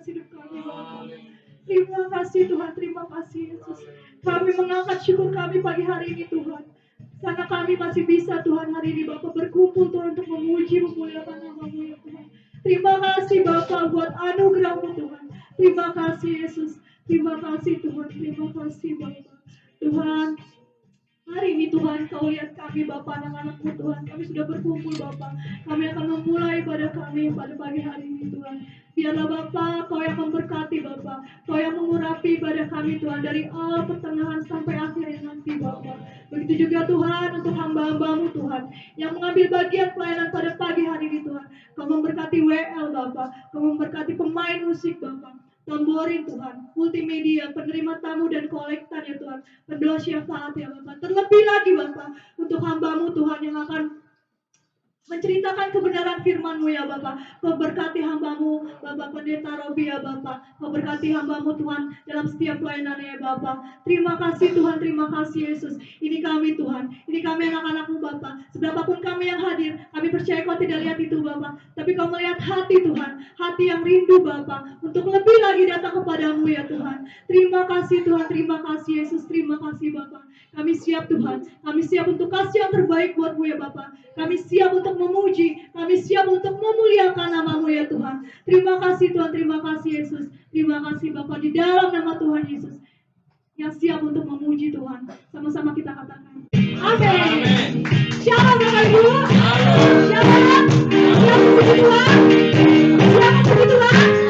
atas hidup kami Bapa. Terima kasih Tuhan, terima kasih Yesus. Kami mengangkat syukur kami pagi hari ini Tuhan. Karena kami masih bisa Tuhan hari ini Bapa berkumpul Tuhan untuk memuji memuliakan nama-Mu ya Tuhan. Terima kasih Bapa buat anugerah-Mu Tuhan. Terima kasih Yesus. Terima kasih Tuhan. Terima kasih Bapa. Tuhan, hari ini Tuhan Kau lihat kami Bapa anak-anak-Mu Tuhan. Kami sudah berkumpul Bapa. Kami akan memulai pada kami pada pagi hari ini Tuhan. Biarlah Bapa Kau yang memberkati Bapa. Kau yang mengurapi pada kami Tuhan dari awal pertengahan sampai akhirnya nanti Bapa. Begitu juga Tuhan untuk hamba-hamba-Mu Tuhan yang mengambil bagian pelayanan pada pagi hari ini Tuhan. Kau memberkati WL Bapa. Kau memberkati pemain musik Bapa. Tamborin Tuhan, multimedia, penerima tamu dan kolektan ya Tuhan, pendoa syafaat ya Bapak. Terlebih lagi Bapak, untuk hamba-Mu Tuhan yang akan menceritakan kebenaran firman-Mu ya Bapak. Kau berkati hamba-Mu Bapak Pendeta Robi ya Bapak. Kau berkati hamba-Mu Tuhan dalam setiap pelayanannya ya Bapak. Terima kasih Tuhan, terima kasih Yesus. Ini kami Tuhan, ini kami anak-anak-Mu Bapak. Seberapapun kami yang hadir, kami percaya Kau tidak lihat itu Bapak, tapi Kau melihat hati Tuhan, hati yang rindu Bapak untuk lebih lagi datang kepadamu ya Tuhan. Terima kasih Tuhan, terima kasih Yesus, terima kasih Bapak. Kami siap Tuhan, kami siap untuk kasih yang terbaik buat-Mu ya Bapak. Kami siap untuk memuji, kami siap untuk memuliakan nama-Mu ya Tuhan. Terima kasih Tuhan, terima kasih Yesus. Terima kasih Bapak di dalam nama Tuhan Yesus. Yang siap untuk memuji Tuhan. Sama-sama kita katakan. Amin. Shalom Bapak Ibu. Shalom. Siap puji Tuhan. Siap puji Tuhan.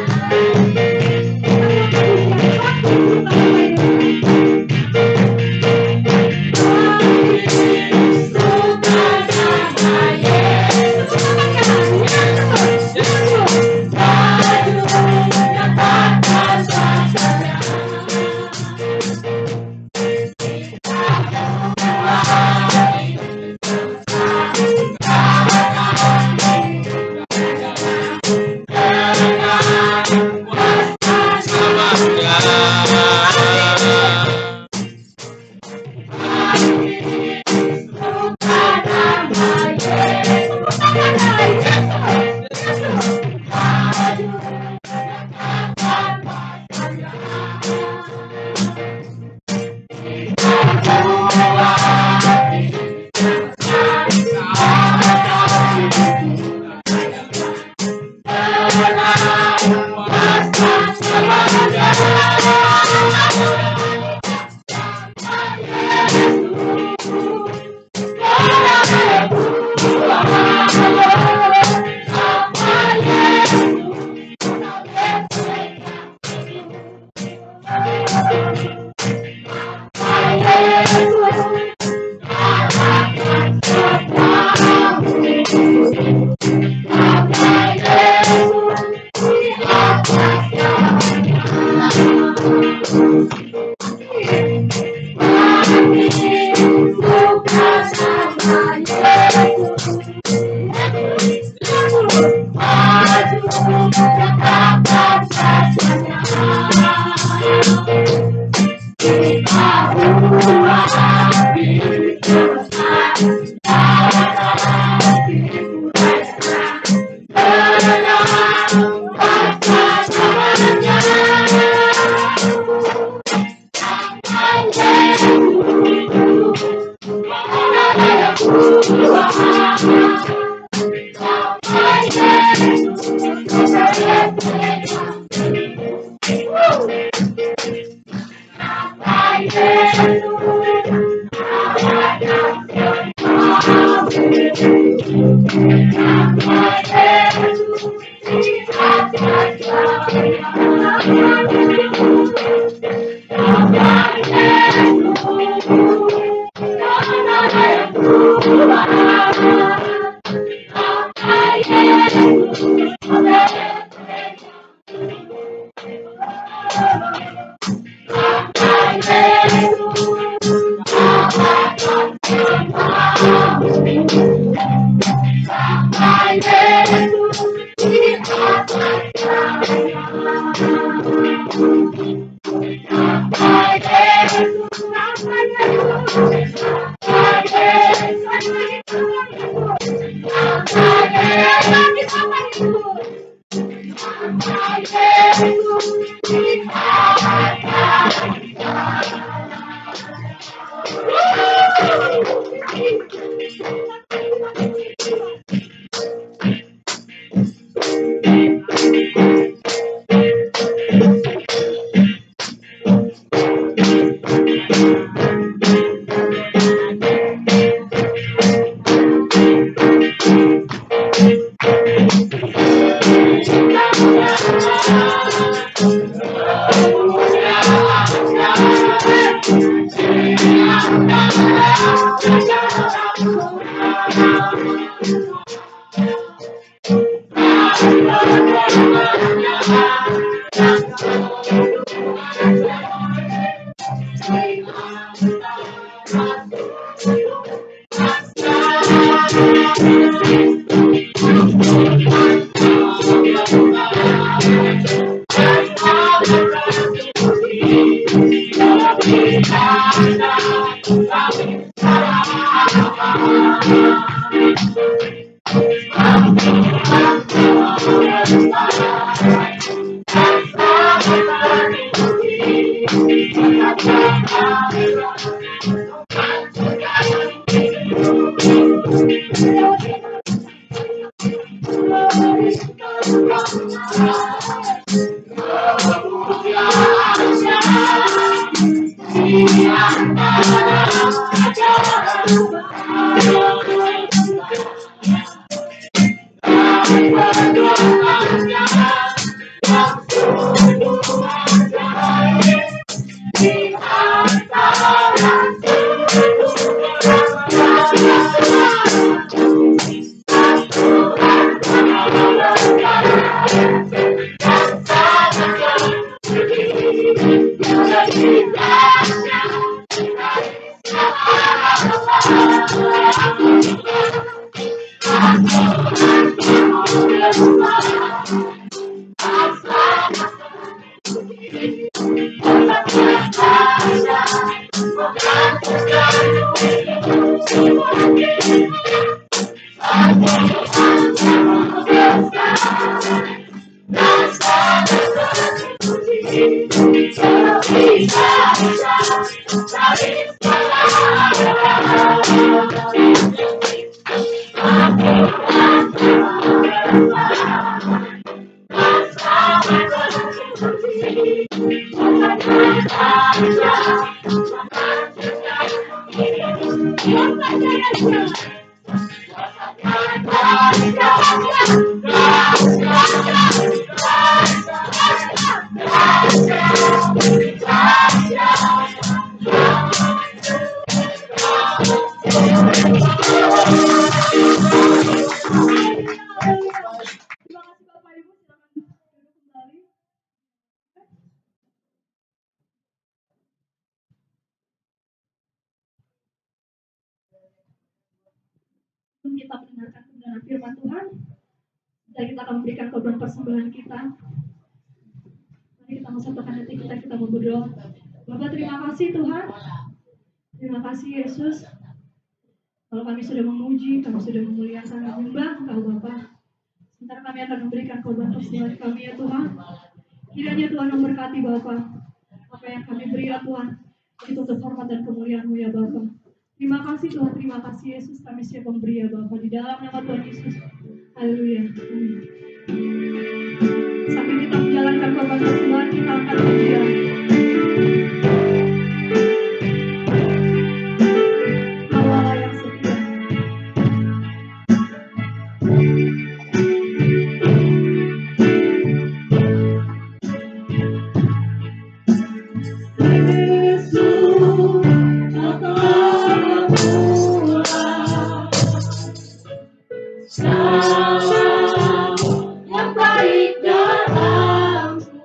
Kita mendengarkan kebenaran firman Tuhan dan kita akan memberikan korban persembahan kita. Mari kita mensatukan hati kita berdoa. Bapak, terima kasih Tuhan, terima kasih Yesus. Kalau kami sudah memuji, kami sudah memuliakan dan menyembah Engkau Bapa. Sementara kami akan memberikan korban persembahan kami ya Tuhan. Kiranya Tuhan memberkati Bapa. Apa yang kami beri ya Tuhan, itu untuk hormat dan kemuliaan-Mu ya Bapa. Terima kasih Tuhan, terima kasih Yesus. Kami siap memberi ya Bapa di dalam nama Tuhan Yesus. Haleluya. Sambil kita menjalankan korban persembahan, kita akan pujian. Allah yang setia. Yang baik dalamku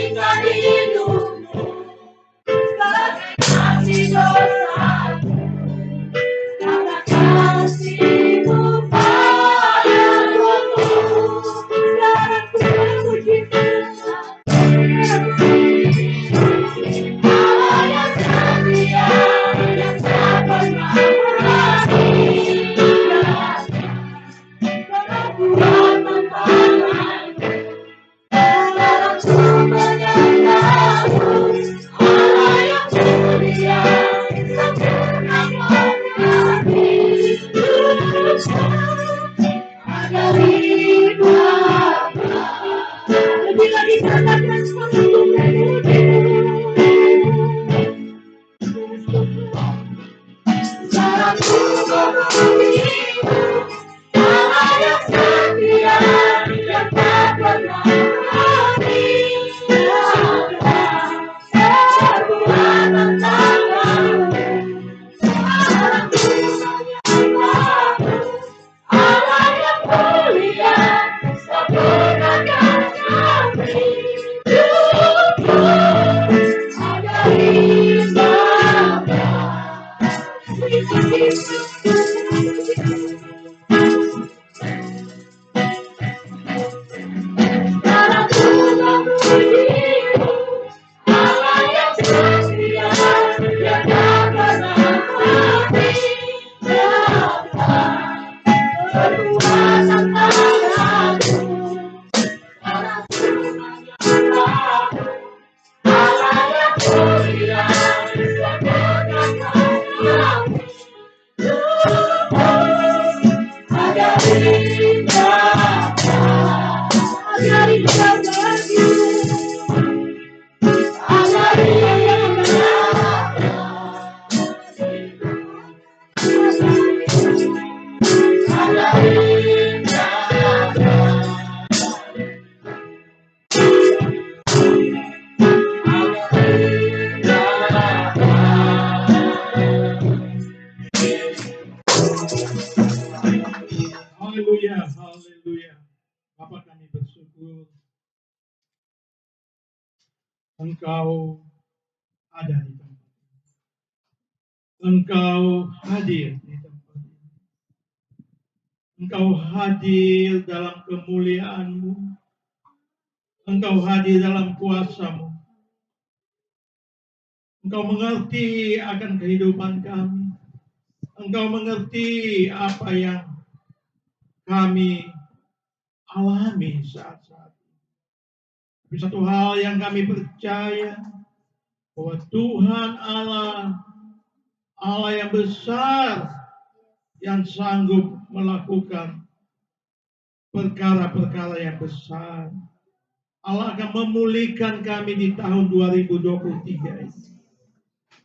ingat hidupmu sebagai kasih dosaku, karena kasihmu padaku. Sekarang ku memuji Allah yang setia, yang tak pernah meninggalkan. Kekuatan tanganmu dalam sumber yang baru, Allah yang mulia, sempurnakan hidupku agar hidup. Lebih lagi katakan satu sekarang ku memujimu, Allah yang setia, yang tak pernah meninggalkan. Kekuatan tanganmu dalam menyembahmu, Allah yang mulia, sempurnakan hidupku agar hidup. Sekarang ku memujimu, Allah yang setia, yang tak pernah meninggalkan. Kekuatan tanganmu dalam menyembahmu, Allah yang mulia, sempurnakan hidupku agar indah, agar indah bagimu, agar Haleluya, haleluya. Bapa, kami bersyukur Engkau ada di tempat ini. Engkau hadir di tempat ini. Engkau hadir dalam kemuliaan-Mu. Engkau hadir dalam kuasa-Mu. Engkau mengerti akan kehidupan kami. Engkau mengerti apa yang kami alami saat-saat ini. Tapi satu hal yang kami percaya, bahwa Tuhan Allah, Allah yang besar, yang sanggup melakukan perkara-perkara yang besar. Allah akan memulihkan kami di tahun 2023 ini.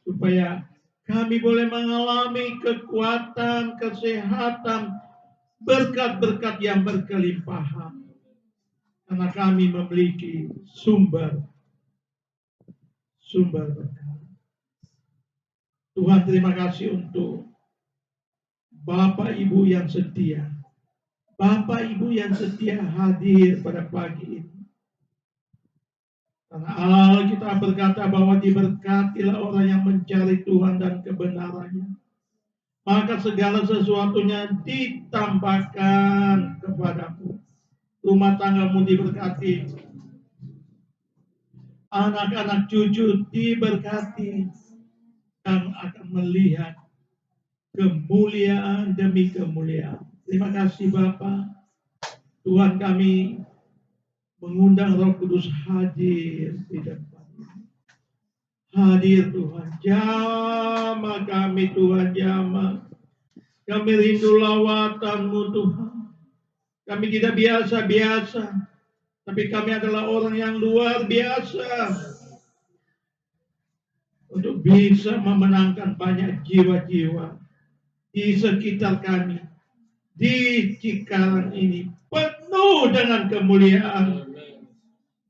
Supaya kami boleh mengalami kekuatan, kesehatan, berkat-berkat yang berkelimpahan. Karena kami memiliki sumber berkat. Tuhan, terima kasih untuk Bapak Ibu yang setia. Bapak Ibu yang setia hadir pada pagi ini. Karena Alkitab berkata bahwa diberkatilah orang yang mencari Tuhan dan kebenarannya. Maka segala sesuatunya ditambahkan kepadamu. Rumah tanggamu diberkati. Anak-anak cucu diberkati. Dan akan melihat kemuliaan demi kemuliaan. Terima kasih Bapa. Tuhan, kami mengundang Roh Kudus hadir di depan ini. Hadir Tuhan, jamah kami Tuhan, jamah. Kami rindu lawatan-Mu Tuhan. Kami tidak biasa-biasa, tapi kami adalah orang yang luar biasa. Untuk bisa memenangkan banyak jiwa-jiwa di sekitar kami, di Cikarang ini, penuh dengan kemuliaan.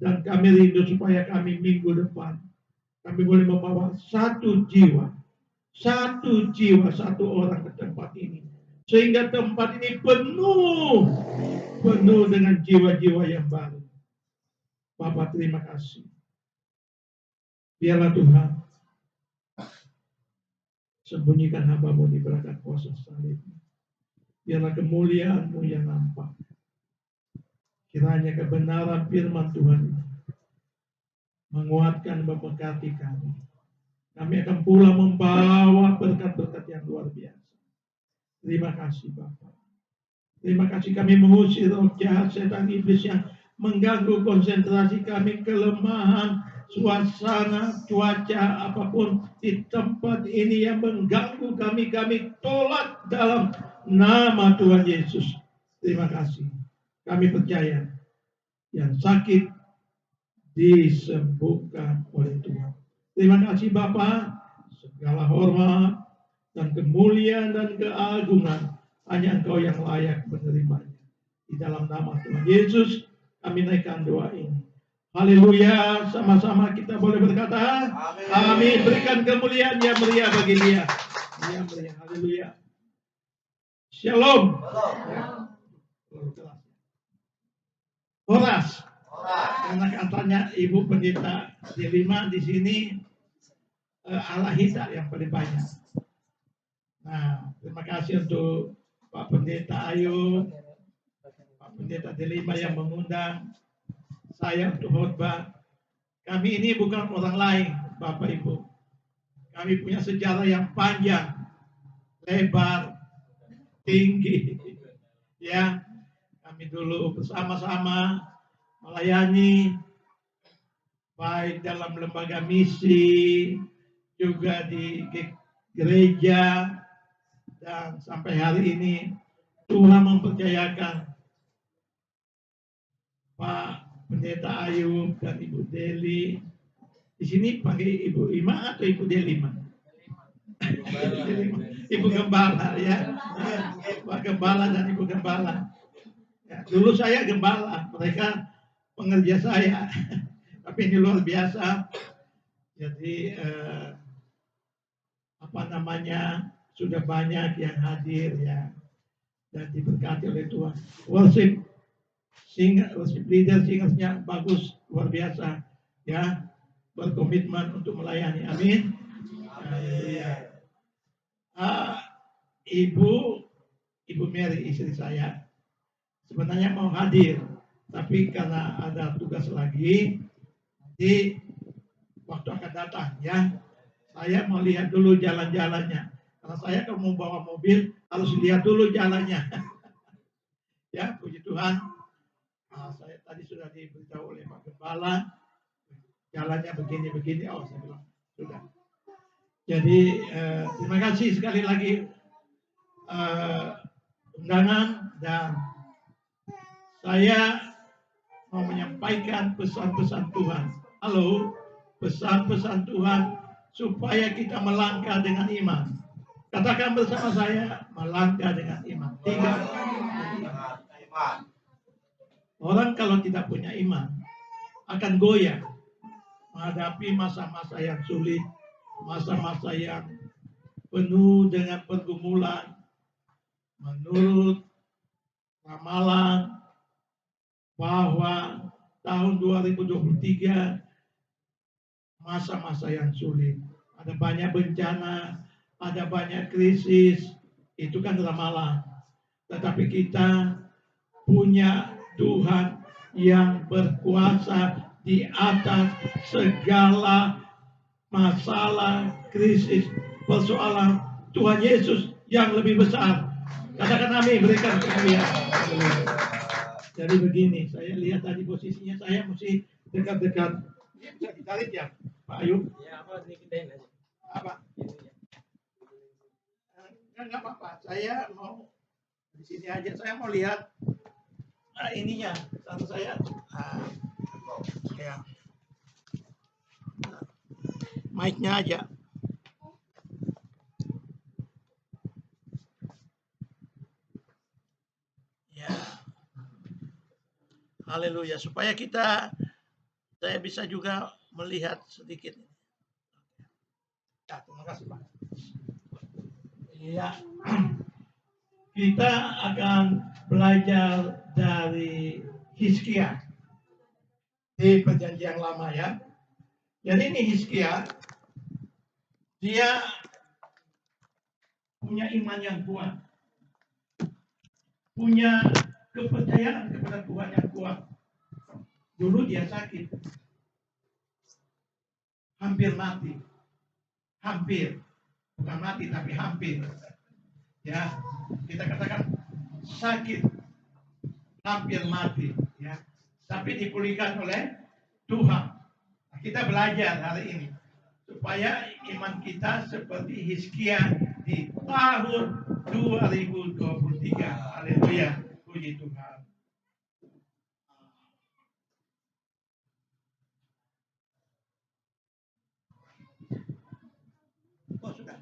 Dan kami rindu supaya kami minggu depan, kami boleh membawa satu jiwa, satu orang ke tempat ini. Sehingga tempat ini penuh dengan jiwa-jiwa yang baru. Bapak, terima kasih. Biarlah Tuhan sembunyikan hamba-Mu di belakang kuasa salib. Biarlah kemuliaan-Mu yang nampak. Kiranya kebenaran firman Tuhan menguatkan, memberkati kami. Kami akan pula membawa berkat-berkat yang luar biasa. Terima kasih Bapak. Terima kasih kami mengusir roh jahat setan iblis yang mengganggu konsentrasi kami, kelemahan, suasana, cuaca, apapun di tempat ini yang mengganggu kami tolak dalam nama Tuhan Yesus. Terima kasih. Kami percaya yang sakit disembuhkan oleh Tuhan. Terima kasih Bapa, segala hormat dan kemuliaan dan keagungan hanya Engkau yang layak menerimanya. Di dalam nama Tuhan Yesus kami naikkan doa ini. Haleluya, sama-sama kita boleh berkata amin. Amin. Berikan kemuliaan yang meriah bagi Dia. Dia meriah. Haleluya. Shalom. Horas. Karena katanya Ibu Pendeta Delima di sini Alahita yang paling banyak. Nah, terima kasih untuk Pak Pendeta Ayu, Pak Pendeta Delima yang mengundang saya untuk khotbah. Kami ini bukan orang lain, Bapak Ibu. Kami punya sejarah yang panjang, lebar, tinggi. Ya, kami dulu bersama-sama melayani baik dalam lembaga misi, juga di gereja, dan sampai hari ini Tuhan mempercayakan Pak Pendeta Ayub dan Ibu Deli. Di sini pakai Ibu Ima atau Ibu Delima? Ibu Gembala ya, Pak Gembala dan Ibu Gembala. Ya, dulu saya gembala, mereka pengerja saya. Tapi ini luar biasa. Jadi sudah banyak yang hadir ya dan diberkati oleh Tuhan. Worship leader, singersnya bagus, luar biasa ya, berkomitmen untuk melayani. Amin. Ya. Ibu Mary, istri saya, sebenarnya mau hadir, tapi karena ada tugas lagi, nanti waktu akan datang ya. Saya mau lihat dulu jalan-jalannya. Karena saya kalau mau bawa mobil harus lihat dulu jalannya. Ya, puji Tuhan. Saya tadi sudah diberitahu oleh Pak Gembala, jalannya begini-begini. Oh, saya bilang sudah. Jadi terima kasih sekali lagi undangan, dan saya mau menyampaikan pesan-pesan Tuhan. Halo, pesan-pesan Tuhan supaya kita melangkah dengan iman. Katakan bersama saya, melangkah dengan iman. 3. Orang kalau tidak punya iman akan goyah menghadapi masa-masa yang sulit, masa-masa yang penuh dengan pergumulan. Menurut ramalan bahwa tahun 2023 masa-masa yang sulit. Ada banyak bencana, ada banyak krisis, itu kan ramalan. Tetapi kita punya Tuhan yang berkuasa di atas segala masalah, krisis, persoalan. Tuhan Yesus yang lebih besar. Katakan amin, berikan kemuliaan. Jadi begini, saya lihat tadi posisinya saya mesti dekat-dekat. Bisa ditarik ya, Pak Ayub? Ya, apa dikindahin aja. Apa? Enggak apa-apa. Saya mau di sini aja. Saya mau lihat ininya. Satu saya. Ya. Mic-nya aja. Ya. Haleluya. Supaya saya bisa juga melihat sedikit. Ya, terima kasih Pak. Iya. Kita akan belajar dari Hizkia di Perjanjian Lama ya. Jadi ini Hizkia, dia punya iman yang kuat, punya kepercayaan kepada Tuhan yang kuat. Dulu dia sakit, hampir mati, bukan mati tapi hampir. Ya, kita katakan sakit, hampir mati. Ya, tapi dipulihkan oleh Tuhan. Nah, kita belajar hari ini supaya iman kita seperti Hizkia di tahun 2023. Haleluya, puji Tuhan. Oh sudah.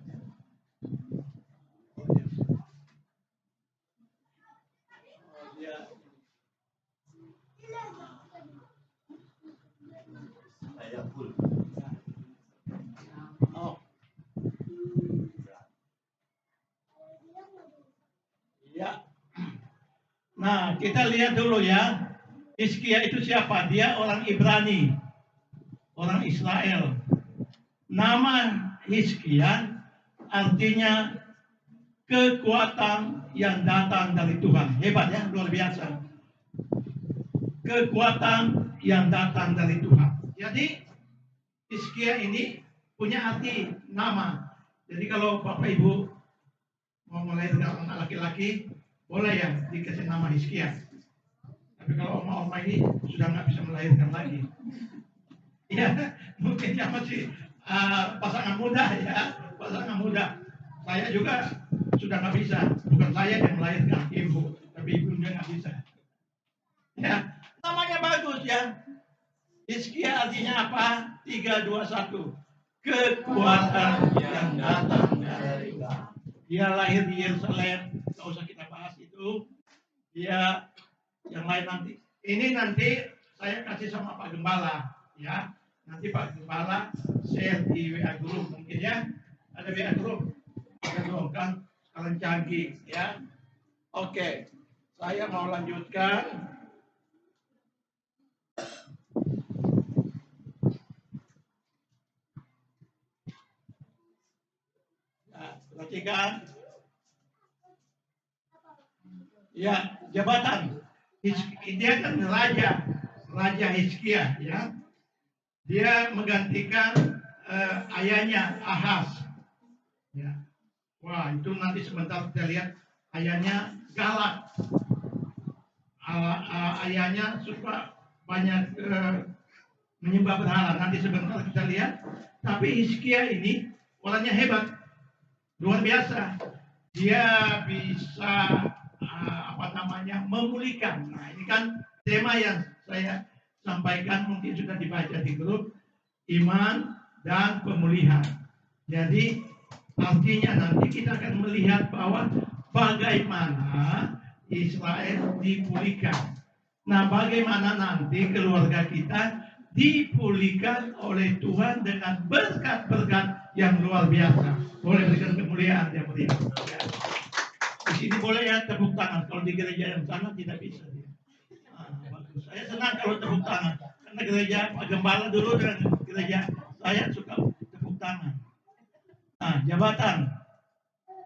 Oh. Ya. Nah, kita lihat dulu ya. Hizkia itu siapa? Dia orang Ibrani, orang Israel. Nama Hizkia artinya kekuatan yang datang dari Tuhan. Hebat ya, luar biasa. Kekuatan yang datang dari Tuhan. Jadi Hizkia ini punya arti nama. Jadi kalau Bapak Ibu mau melahirkan anak laki-laki, boleh ya dikasih nama Hizkia. Tapi kalau oma-oma ini sudah nggak bisa melahirkan lagi. Ya, mungkin yang masih pasangan muda ya, pasangan muda. Saya juga sudah nggak bisa. Bukan saya yang melahirkan, ibu, tapi ibunya nggak bisa. Ya, namanya bagus ya. Hizkia artinya apa? 3, 2, 1. Kekuatan yang datang dari Tuhan. Dia lahir di Yerusalem, nggak usah kita bahas itu. Dia yang lain nanti. Ini nanti saya kasih sama Pak Gembala, ya. Nanti Pak Gembala share di WA Group mungkin ya. Ada WA Group, ada dong kan sekarang canggih, ya. Oke, saya mau lanjutkan. Perhatikan. Ya, jabatan. Dia kan Raja Hizkia, ya. Dia menggantikan ayahnya Ahaz. Ya. Wah, itu nanti sebentar kita lihat ayahnya galak. Ayahnya suka banyak menyembah berhala. Nanti sebentar kita lihat. Tapi Hizkia ini orangnya hebat. Luar biasa. Dia bisa memulihkan. Nah, ini kan tema yang saya sampaikan mungkin sudah dibaca di grup, iman dan pemulihan. Jadi artinya nanti kita akan melihat bahwa bagaimana Israel dipulihkan. Nah, bagaimana nanti keluarga kita dipulihkan oleh Tuhan dengan berkat-berkat yang luar biasa. Boleh berikan kemuliaan yang mulia. Di sini boleh ya tepuk tangan. Kalau di gereja yang sana tidak bisa. Bagus. Saya senang kalau tepuk tangan. Karena gereja Pak Gembala dulu dengan gereja saya suka tepuk tangan. Nah, jabatan.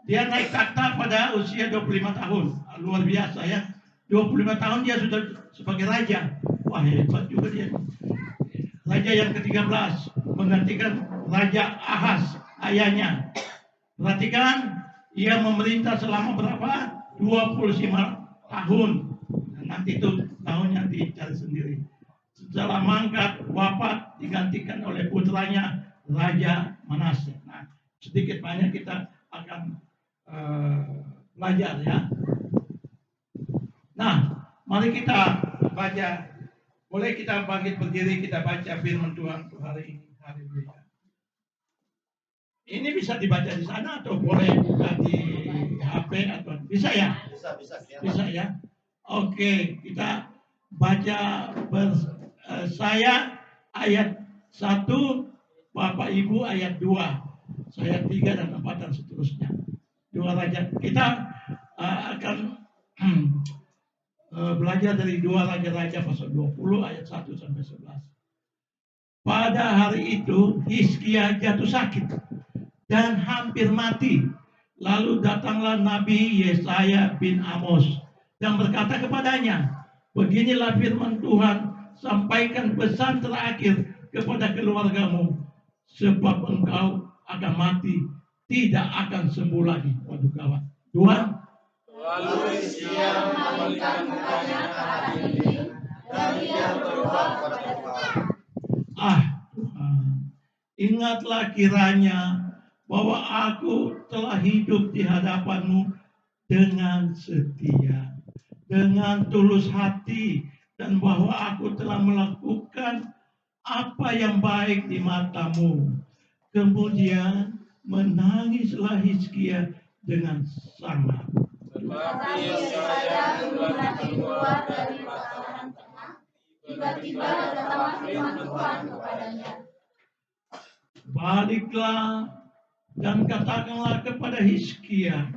Dia naik takhta pada usia 25 tahun. Luar biasa ya. 25 tahun dia sudah sebagai raja. Wah, hebat juga dia. Raja yang ke-13 menggantikan Raja Ahaz, ayahnya. Perhatikan, ia memerintah selama berapa? 25 tahun. Nanti itu tahunnya dicari sendiri. Setelah mangkat, wafat, digantikan oleh putranya Raja Manasye. Nah, sedikit banyak kita akan belajar ya. Nah, mari kita baca. Boleh kita bangkit berdiri, kita baca firman Tuhan untuk hari ini. Haleluya. Ini bisa dibaca di sana atau boleh buka di HP atau bisa ya? Bisa ya. Oke, kita baca saya ayat 1, Bapak Ibu ayat 2, saya 3 dan 4 dan seterusnya. 2 Raja. Kita akan belajar dari 2 Raja-Raja pasal 20 ayat 1 sampai 11. Pada hari itu Hizkia jatuh sakit dan hampir mati. Lalu datanglah Nabi Yesaya bin Amos dan berkata kepadanya, beginilah firman Tuhan, sampaikan pesan terakhir kepada keluargamu, sebab engkau akan mati, tidak akan sembuh lagi. Waduh kawan. Tuhan. Lalu Hizkia memalingkan mukanya ke arah dinding dan ia berdoa kepada Tuhan. Tuhan, ingatlah kiranya bahwa aku telah hidup di hadapan-Mu dengan setia, dengan tulus hati, dan bahwa aku telah melakukan apa yang baik di mata-Mu. Kemudian menangislah Hizkia dengan sangat. Tetapi Yesaya belum keluar dari makanan tengah. Tiba-tiba datanglah firman Tuhan kepadanya. Baliklah dan katakanlah kepada Hizkia,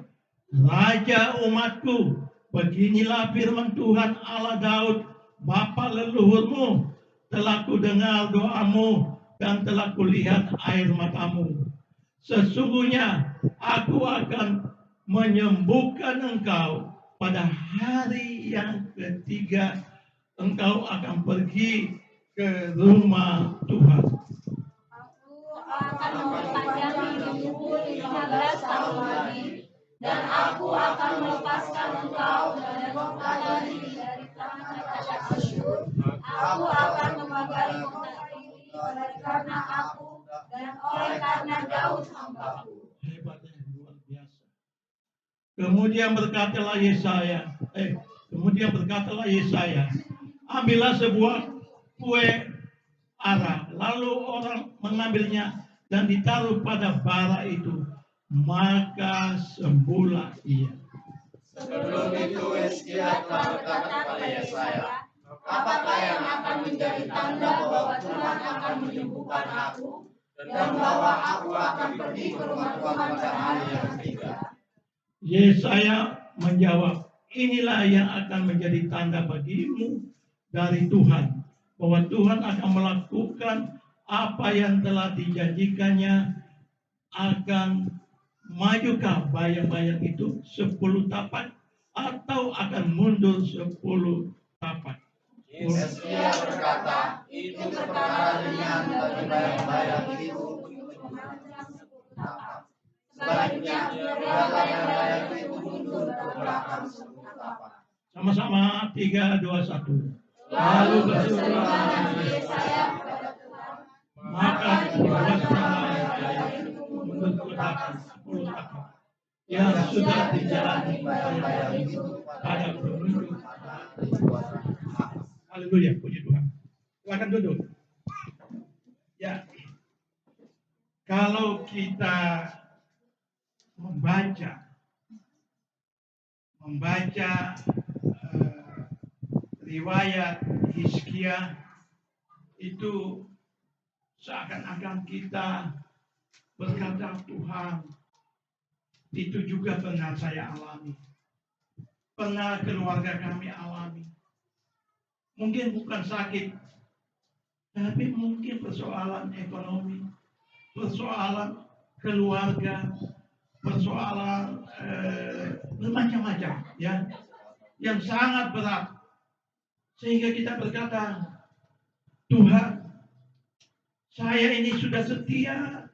Raja umatku, beginilah firman Tuhan Allah Daud, bapa leluhurmu, telah kudengar doamu dan telah kulihat air matamu. Sesungguhnya aku akan menyembuhkan engkau pada hari yang ketiga. Engkau akan pergi ke rumah Tuhan. Aku akan memperpanjang hidupmu 15 tahun lagi, dan aku akan melepaskan engkau dan kota dari tangan raja Asyur. Aku akan memagari kota ini oleh karena aku dan oleh karena Daud hambaku. Hebatnya luar biasa. Kemudian berkatalah Yesaya, ambillah sebuah kue ara, lalu orang mengambilnya dan ditaruh pada bara itu, maka sembuhlah ia. Sebelum itu Hizkia telah berkata kepada Yesaya, apakah yang akan menjadi tanda bahwa Tuhan akan menyembuhkan aku dan bahwa aku akan pergi ke rumah Tuhan pada hari yang ketiga? Yesaya menjawab, inilah yang akan menjadi tanda bagimu dari Tuhan, bahwa Tuhan akan melakukan apa yang telah dijanjikannya. Akan majukah bayang-bayang itu 10 tapak atau akan mundur 10 tapak? Hizkia berkata, itu perkara ringan bagi bayang-bayang itu untuk memanjang 10 tapak. Sebaliknya, biarlah bayang-bayang itu mundur ke belakang 10 tapak. Sama-sama 3, 2, 1. Lalu berserulah Yesaya kepada Tuhan, Maka dibebaskanlah bayang-bayang itu mundur ke belakang 10 tapak, yang sudah dijalani bayang-bayang itu pada penunjuk. Haleluya, puji Tuhan. Silakan duduk. Ya, kalau kita membaca riwayat Hizkia itu seakan-akan kita berkata, Tuhan, itu juga pernah saya alami, pernah keluarga kami alami. Mungkin bukan sakit, tapi mungkin persoalan ekonomi, persoalan keluarga, persoalan bermacam-macam, ya, yang sangat berat, sehingga kita berkata, Tuhan, saya ini sudah setia,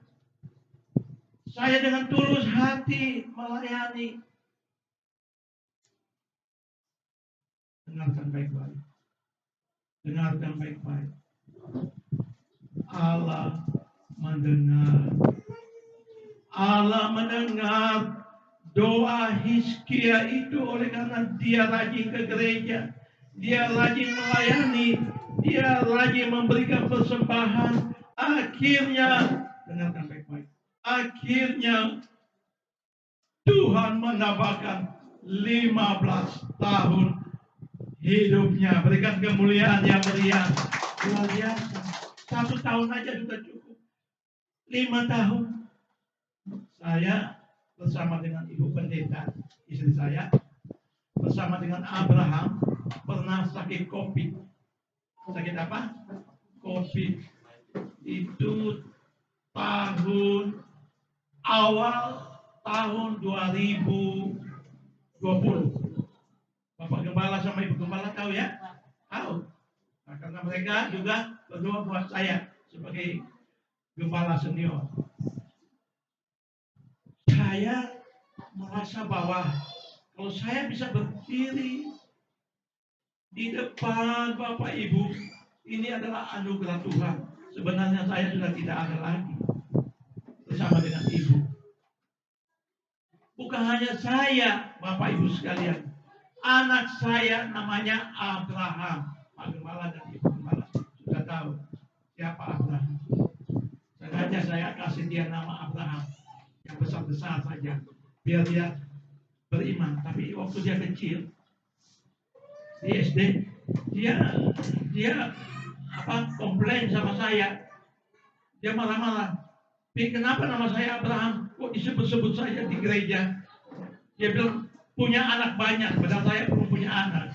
saya dengan tulus hati melayani. Dengarkan baik-baik. Dengarkan baik-baik. Allah mendengar. Allah mendengar doa Hizkia itu oleh karena dia rajin ke gereja, dia rajin melayani, dia rajin memberikan persembahan. Akhirnya, dengarkan baik-baik. Akhirnya Tuhan menambahkan 15 tahun hidupnya, berikan kemuliaan yang meriah. Luar biasa. 1 tahun aja sudah cukup. 5 tahun. Saya bersama dengan Ibu Pendeta, istri saya, bersama dengan Abraham, pernah sakit COVID. Sakit apa? COVID. itu awal tahun 2020. Bapak Gembala sama Ibu Gembala tahu ya? Tahu. Nah, karena mereka juga berdoa buat saya sebagai Gembala senior. Saya merasa bahwa kalau saya bisa berdiri di depan Bapak Ibu, ini adalah anugerah Tuhan. Sebenarnya saya sudah tidak ada lagi bersama dengan Ibu. Bukan hanya saya, Bapak Ibu sekalian. Anak saya namanya Abraham. Pak Gembala dan Ibu Gembala sudah tahu siapa Abraham. Sengaja saya kasih dia nama Abraham. Yang besar-besar saja. Biar dia beriman. Tapi waktu dia kecil, di SD, dia komplain sama saya. Dia marah-marah. Kenapa nama saya Abraham? Kok disebut-sebut saja di gereja? Dia bilang punya anak banyak, padahal saya belum punya anak.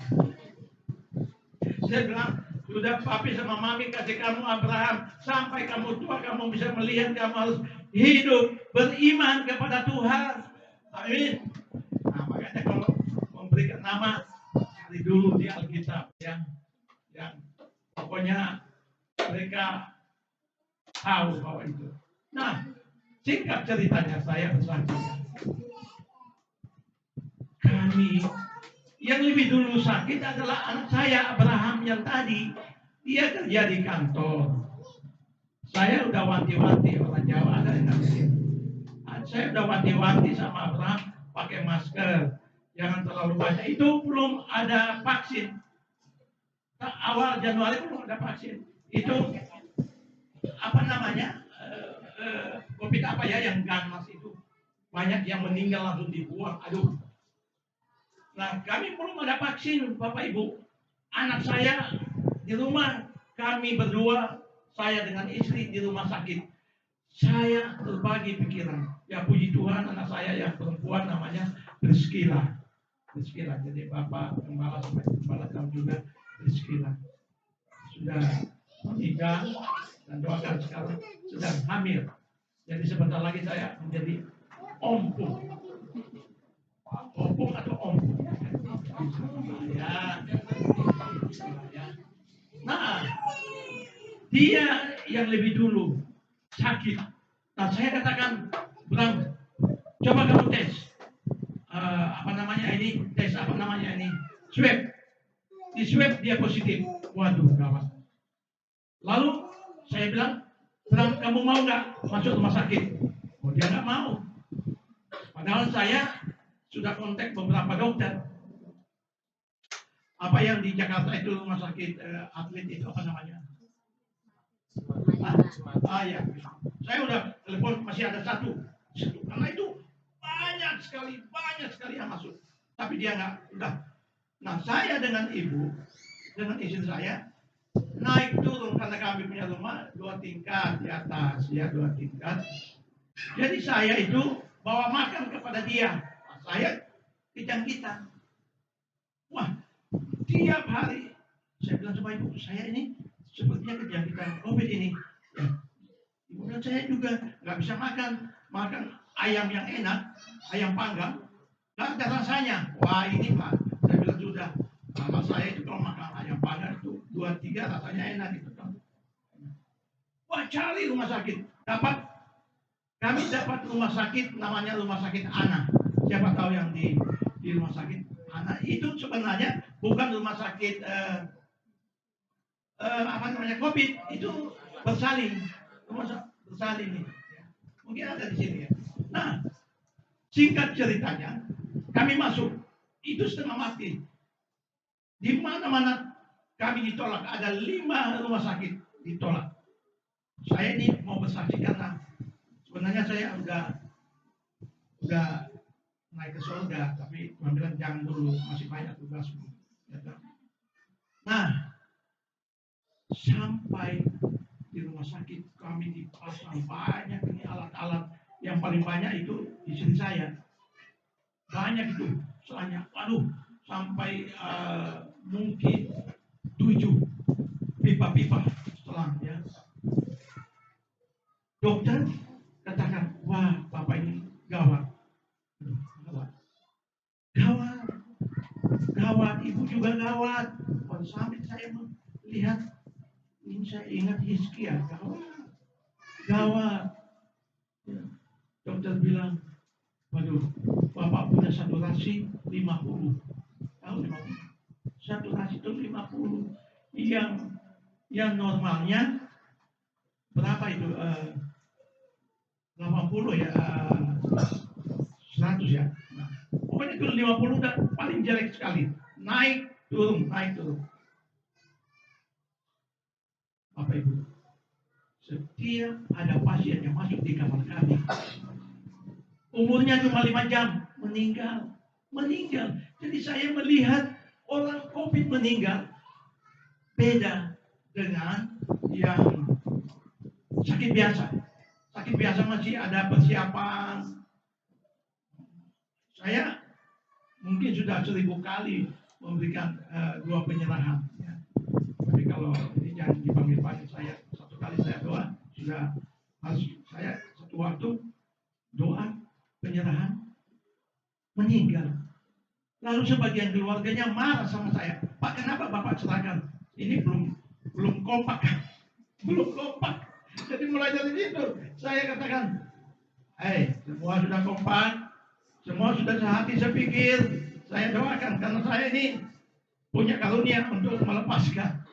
Saya bilang, sudah papi sama mami kasih kamu Abraham, sampai kamu tua kamu bisa melihat kamu harus hidup beriman kepada Tuhan. Amin. Nah, makanya kalau memberikan nama, cari dulu di Alkitab yang pokoknya mereka tahu bahwa itu. Nah, singkat ceritanya saya bersaksi. Kami yang lebih dulu sakit adalah anak saya Abraham yang tadi dia kerja di kantor. Saya udah wanti-wanti, orang Jawa ada yang namanya. Saya udah wanti-wanti sama Abraham pakai masker, jangan terlalu banyak. Itu belum ada vaksin. Awal Januari belum ada vaksin. Itu apa namanya? COVID apa ya yang ganas itu? Banyak yang meninggal langsung dibuang. Aduh. Nah, kami belum ada vaksin, Bapak Ibu. Anak saya di rumah, kami berdua, saya dengan istri di rumah sakit. Saya berbagi pikiran. Ya puji Tuhan, anak saya yang perempuan namanya Rizkila. Jadi Bapak Gembala sampai Gembala tahu juga Rizkila. Sudah menikah dan doakan sekarang sedang hamil. Jadi sebentar lagi saya menjadi ompong. Ompong atau ompong? Ya. Nah, dia yang lebih dulu sakit. Nah, saya katakan, Bram, coba kamu tes. Swab. Di swab dia positif. Waduh, gawat. Lalu saya bilang, Bram, kamu mau nggak masuk rumah sakit? Oh, dia nggak mau. Padahal saya sudah kontak beberapa dokter. Apa yang di Jakarta itu rumah sakit atlet itu apa namanya? Ya. Saya udah telepon masih ada satu. Karena itu banyak sekali yang masuk. Tapi dia nggak udah. Nah, saya dengan istri saya naik turun karena kami punya rumah 2 tingkat di atas ya 2 tingkat. Jadi saya itu bawa makan kepada dia. Saya kita. Wah, tiap hari saya bilang sama ibu saya ini sepertinya kejangkitan COVID ini. Ya. Ibu dan saya juga nggak bisa makan ayam yang enak, ayam panggang, nggak ada rasanya. Wah ini Pak, saya bilang sudah. Sama saya itu kalau makan ayam panggang itu 2-3 rasanya enak gitu kan. Wah cari rumah sakit, kami dapat rumah sakit namanya Rumah Sakit Ana. Siapa tahu yang di rumah sakit Ana itu sebenarnya bukan rumah sakit COVID, itu bersalin, bersalin ini. Mungkin ada di sini ya. Nah, singkat ceritanya, kami masuk itu setengah mati. Di mana-mana kami ditolak, ada 5 rumah sakit ditolak. Saya ini mau bersaksi karena sebenarnya saya udah naik ke surga, tapi Tuhan bilang jangan dulu, masih banyak tugasmu. Nah, sampai di rumah sakit kami dipasang banyak ini alat-alat, yang paling banyak itu di sini saya. Banyak itu, soalnya, sampai mungkin 7 pipa-pipa selang ya. Dokter katakan, wah Bapak ini gawat. Gawat. Gawat. Gawat. Ibu juga gawat. Sampai saya melihat, ini saya ingat Hizkia. Gawat. Gawat. Ya. Dokter bilang, waduh, Bapak punya saturasi 50. Tahu 50? Saturasi itu 50. Yang normalnya berapa itu? 80 ya, 100 ya. Nah, pokoknya itu 50 udah paling jelek sekali. Naik turun, naik turun. Bapak Ibu, setiap ada pasien yang masuk di kamar kami, umurnya cuma 5 jam, meninggal. Jadi saya melihat orang COVID meninggal beda dengan yang sakit biasa. Sakit biasa masih ada persiapan. Saya mungkin sudah 1000 kali memberikan 2 penyerahan. Ya. Tapi kalau ini jangan dipanggil-panggil saya. Satu kali saya doa, sudah harus saya satu waktu doa penyerahan, meninggal. Lalu sebagian keluarganya marah sama saya. Pak, kenapa Bapak serahkan? Ini belum kompak. Belum kompak. Jadi mulai dari situ saya katakan, semua sudah kompak, semua sudah sehati sepikir. Saya doakan karena saya ini punya karunia untuk melepaskan.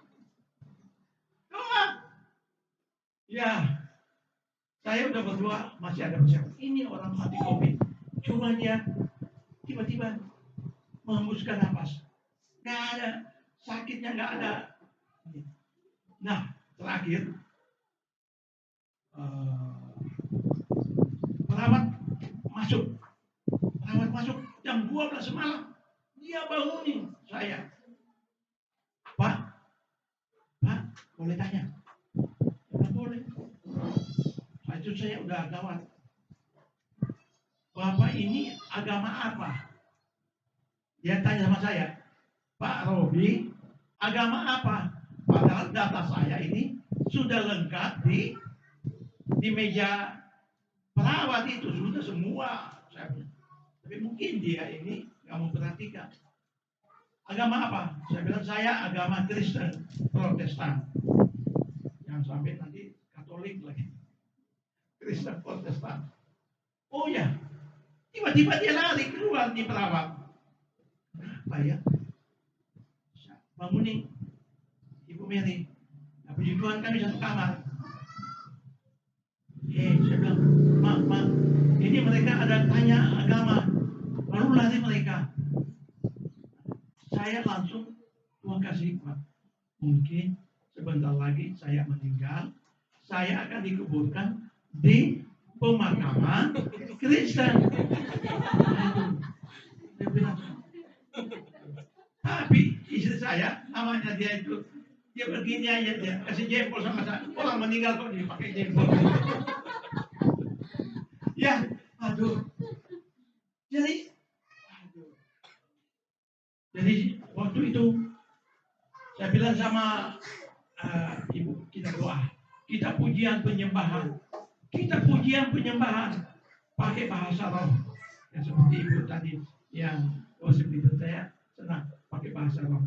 Doa. Ya, saya udah berdoa, masih ada persiapan. Ini orang mati COVID. Cuma dia tiba-tiba menghembuskan nafas. Nggak ada, sakitnya nggak ada. Nah, terakhir, perawat masuk jam 12 malam. Dia bangunin saya. Pak, boleh tanya? Nggak boleh. Itu saya udah gawat. Bapak ini agama apa? Dia tanya sama saya, Pak Robi, agama apa? Padahal data saya ini sudah lengkap di meja perawat itu, sudah semua. Tapi mungkin dia ini nggak mau perhatikan. Agama apa? Saya bilang saya agama Kristen Protestan. Jangan sampai nanti Katolik lagi. Kristen Protestan. Oh ya, tiba-tiba dia lari keluar di perawat. Apa ya? Bangunin Ibu Mary. Nah, puji Tuhan kami satu kamar. Saya bilang, Ma, ini mereka ada tanya agama. Lalu lari mereka. Saya langsung, Tuhan kasih hikmat. Mungkin sebentar lagi saya meninggal, saya akan dikuburkan di pemakaman Kristen. Saya bilang, tapi istri saya, namanya dia itu, dia begini aja, dia kasih jempol sama saya. Orang meninggal kok dipakai jempol. Ya, aduh. Jadi waktu itu saya bilang sama ibu, kita doa, kita pujian penyembahan, pakai bahasa roh. Yang seperti ibu tadi yang seperti saya senang pakai bahasa roh,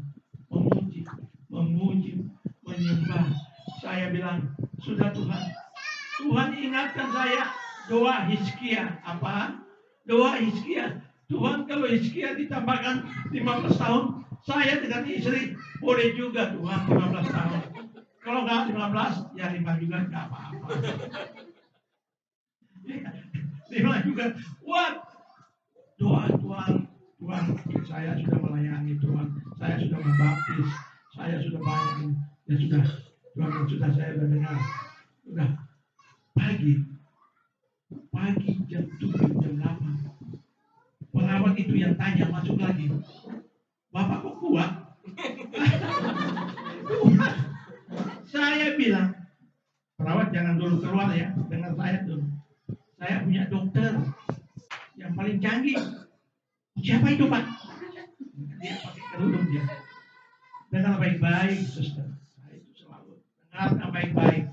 memuji, menyembah. Saya bilang, sudah Tuhan ingatkan saya doa Hizkia. Apa? Doa Hizkia. Tuhan, kalau Hizkia ditambahkan 15 tahun, saya dengan istri boleh juga Tuhan 15 tahun. Kalau nggak 15, ya 5 juga nggak apa-apa. 5 juga. What? Doa Tuhan, saya sudah melayani Tuhan, saya sudah membaptis, saya sudah banyak ini. Ya sudah, Tuhan sudah saya dengar. Sudah pagi jam 7, jam 8. Perawat itu yang tanya masuk lagi, Bapak kok kuat? Saya bilang, perawat jangan dulu keluar ya, dengar saya dulu. Saya punya dokter yang paling canggih. Siapa itu Pak? Dia pakai kerudung dia. Dengar baik-baik, suster. Saya itu selalu dengarkan baik-baik.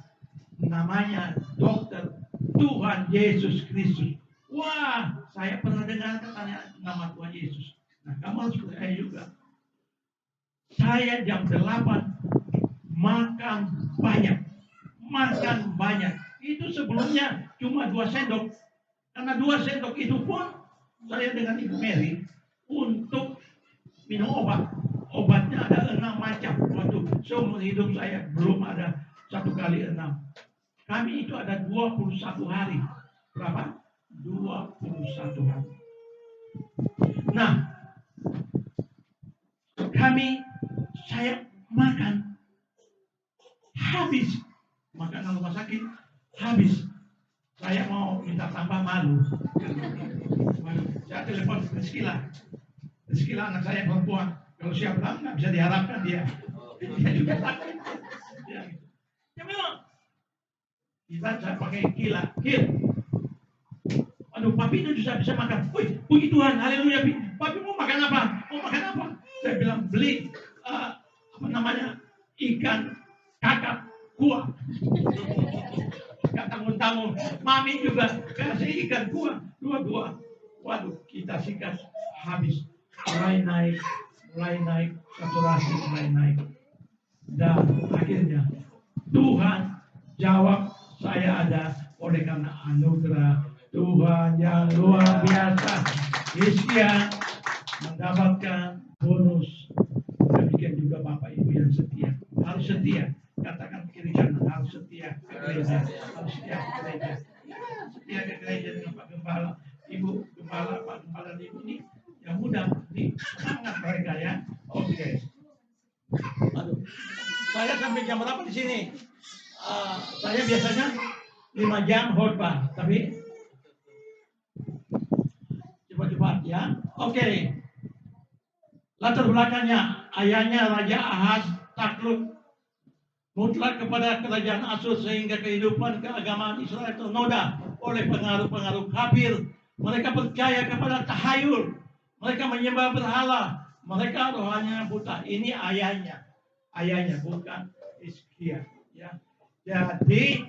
Namanya dokter Tuhan Yesus Kristus. Wah, saya pernah dengar katanya nama Tuhan Yesus. Nah, kamu harus percaya juga. Saya jam 8 makan banyak. Makan banyak. Itu sebelumnya cuma 2 sendok. Karena 2 sendok itu pun saya dengan Ibu Mary untuk minum obat. Obatnya ada 6 macam. Waduh, seumur hidup saya belum ada 1 kali 6. Kami itu ada 21 hari. Berapa? 21 hari. Nah, saya makan habis. Makanan rumah sakit habis. Saya mau minta tambah malu. Saya telepon Rizkila. Rizkila anak saya perempuan. Kalau siap bilang nggak bisa diharapkan dia. Dia juga takut. Ya memang. Kita saya pakai Kil. Aduh, papi itu bisa makan. Wih, puji Tuhan, haleluya. Papi mau makan apa? Saya bilang beli ikan kakap kuah. Kata tamu, mami juga kasih ikan kuah dua. Waduh, kita sikat habis. Mulai naik, saturasi mulai naik. Dan akhirnya Tuhan jawab, saya ada oleh karena anugerah Tuhan yang luar biasa. Hizkia mendapatkan bonus. Demikian juga Bapak Ibu yang setia. Harus setia. Katakan kiri kanan, harus setia ke gereja. Harus setia ke gereja. Setia ke gereja dengan Pak Gembala. Ibu Gembala, Pak Gembala dan Ibu ini yang muda. Ini semangat mereka ya. Oke. Aduh. Saya sampai jam berapa di sini? Saya biasanya 5 jam khotbah, tapi cepat-cepat ya. Oke. Latar belakangnya, ayahnya Raja Ahaz takluk mutlak kepada kerajaan Asyur sehingga kehidupan keagamaan Israel ternoda oleh pengaruh-pengaruh kafir. Mereka percaya kepada tahayul. Mereka menyembah berhala. Mereka rohaninya buta. Ini ayahnya bukan Hizkia. Ya. Jadi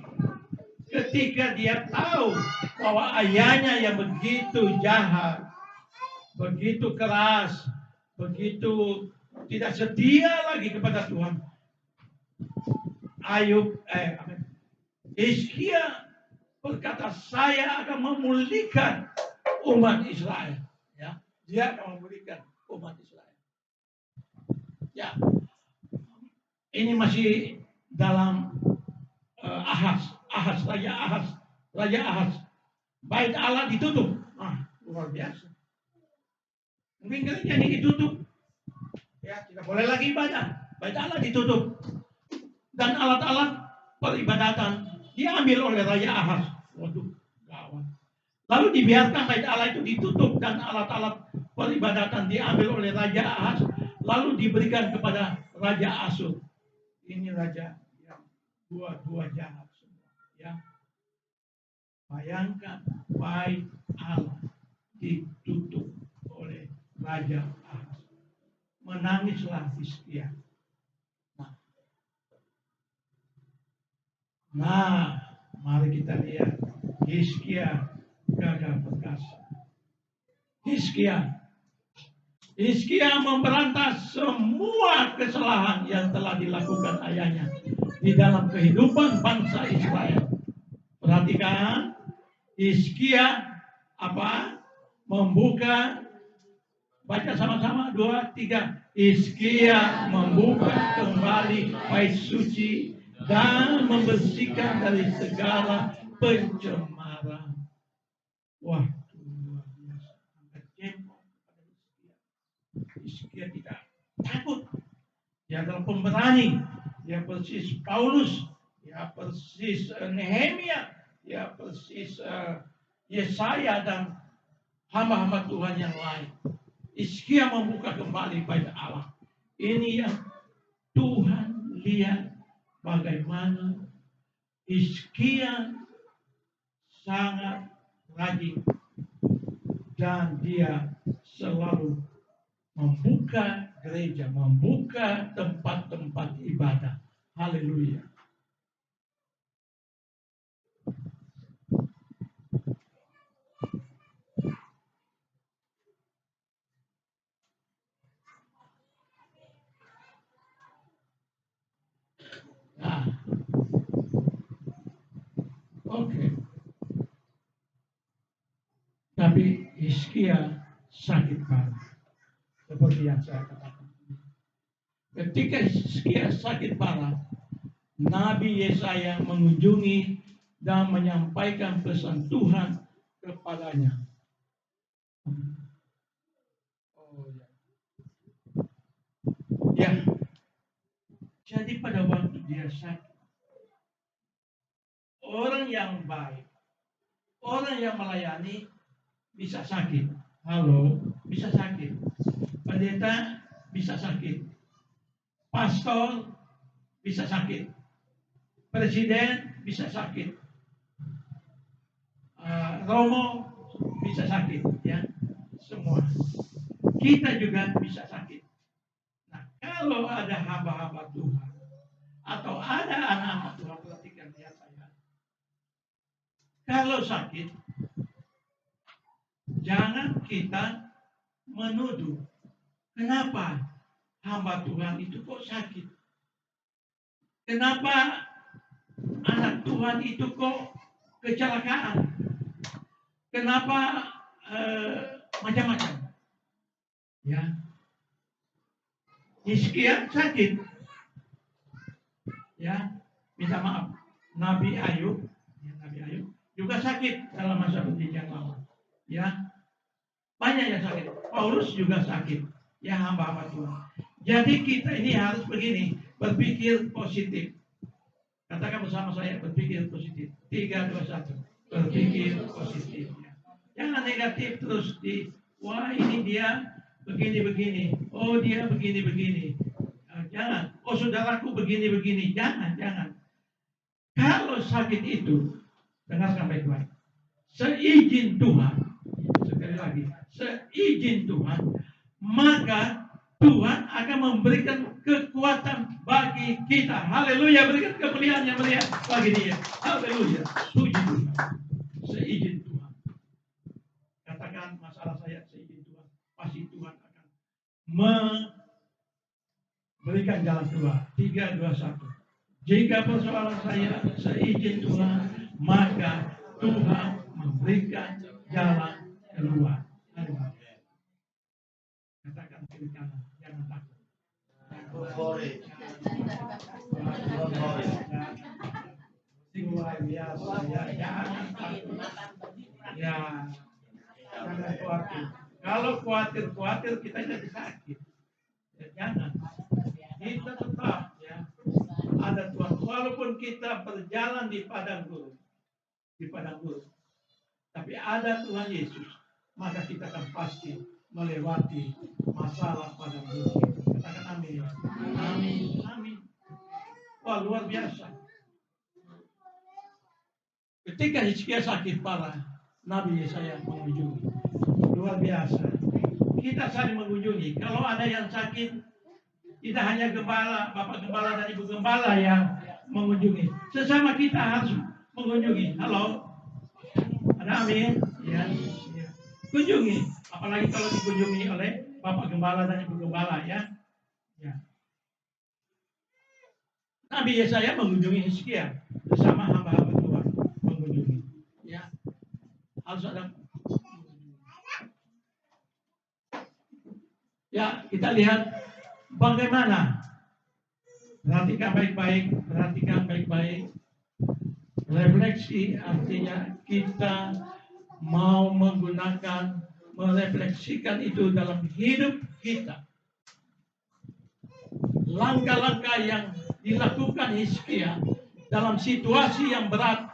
ketika dia tahu bahwa ayahnya yang begitu jahat, begitu keras, begitu tidak setia lagi kepada Tuhan, Hizkia berkata, saya akan memulihkan umat Israel. Ya, dia akan memulihkan umat Israel. Ya, ini masih dalam Raja Ahaz. Bait Allah ditutup. Luar biasa. Mungkin gereja ini ditutup. Ya, tidak boleh lagi ibadah. Bait Allah ditutup. Dan alat-alat peribadatan diambil oleh Raja Ahaz. Waduh, gawat. Lalu dibiarkan bait Allah itu ditutup dan alat-alat peribadatan diambil oleh Raja Ahaz, lalu diberikan kepada Raja Asyur. Ini raja yang dua jahat semua. Ya. Bayangkan bait Allah ditutup oleh Raja Ahaz. Menangislah Hizkia. Nah, mari kita lihat Hizkia gagal perkasa. Hizkia memberantas semua kesalahan yang telah dilakukan ayahnya di dalam kehidupan bangsa Israel. Perhatikan, Hizkia membuka, baca sama-sama 2, 3. Hizkia membuka kembali bait suci dan membersihkan dari segala pencemaran. Wah, luar biasa. Angkat jempol kepada Hizkia. Hizkia tidak takut. Dia adalah pemberani. Dia persis Paulus. Dia persis Nehemia. Dia persis Yesaya dan hamba-hamba Tuhan yang lain. Hizkia membuka kembali bait Allah. Ini yang Tuhan lihat bagaimana Hizkia sangat rajin dan dia selalu membuka gereja, membuka tempat-tempat ibadah. Haleluya. Nabi Hizkia sakit parah. Seperti yang saya katakan. Ketika Hizkia sakit parah, Nabi Yesaya mengunjungi dan menyampaikan pesan Tuhan kepadanya. Oh ya. Ya. Jadi pada waktu dia sakit, orang yang baik, orang yang melayani bisa sakit. Halo, bisa sakit. Pendeta bisa sakit. Pastor bisa sakit. Presiden bisa sakit. Romo bisa sakit, ya. Semua. Kita juga bisa sakit. Nah, kalau ada hamba-hamba Tuhan atau ada anak-anak Tuhan, perhatikan lihat saya. Kalau sakit, jangan kita menuduh. Kenapa hamba Tuhan itu kok sakit? Kenapa anak Tuhan itu kok kecelakaan? Kenapa macam-macam? Ya, Hizkia sakit. Ya, minta maaf. Nabi Ayub juga sakit dalam masa perjanjian lama. Ya, banyak yang sakit. Paulus juga sakit. Ya, hamba-hamba Tuhan. Jadi kita ini harus begini, berpikir positif. Katakan bersama saya, berpikir positif. 3, 2, 1. Berpikir positif. Jangan negatif terus wah ini dia begini-begini. Oh dia begini-begini. Jangan. Oh saudaraku begini-begini. Jangan. Kalau sakit itu, dengarkan baik-baik. Seizin Tuhan, sekali lagi, seizin Tuhan, maka Tuhan akan memberikan kekuatan bagi kita. Haleluya, berikan kemuliaan yang mulia bagi dia. Haleluya, puji Tuhan. Seizin Tuhan. Katakan masalah saya seizin Tuhan. Pasti Tuhan akan memberikan jalan keluar. 3, 2, 1. Jika persoalan saya seizin Tuhan, maka Tuhan memberikan jalan keluar. Katakan kiri kanan, jangan takut. Luar biasa, ya, jangan takut. Ya, jangan khawatir. Kalau khawatir kita jadi sakit. Ya, jangan. Kita tetap ya ada Tuhan. Walaupun kita berjalan di padang gurun, tapi ada Tuhan Yesus, maka kita akan pasti melewati masalah padang gurun. Katakan amin. Amin. Wah, luar biasa. Ketika Hizkia sakit parah, Nabi Yesaya mengunjungi. Luar biasa. Kita saling mengunjungi. Kalau ada yang sakit, tidak hanya gembala, Bapak Gembala dan Ibu Gembala yang mengunjungi. Sesama kita harus mengunjungi. Halo? Ada amin? Ya. Kunjungi. Apalagi kalau dikunjungi oleh Bapak Gembala dan Ibu Gembala ya. Nabi Yesaya mengunjungi Hizkia bersama hamba-hamba Tuhan mengunjungi. Ya. Harus ada. Ya, kita lihat bagaimana. Perhatikan baik-baik. Refleksi artinya kita mau merefleksikan itu dalam hidup kita. Langkah-langkah yang dilakukan Hizkia dalam situasi yang berat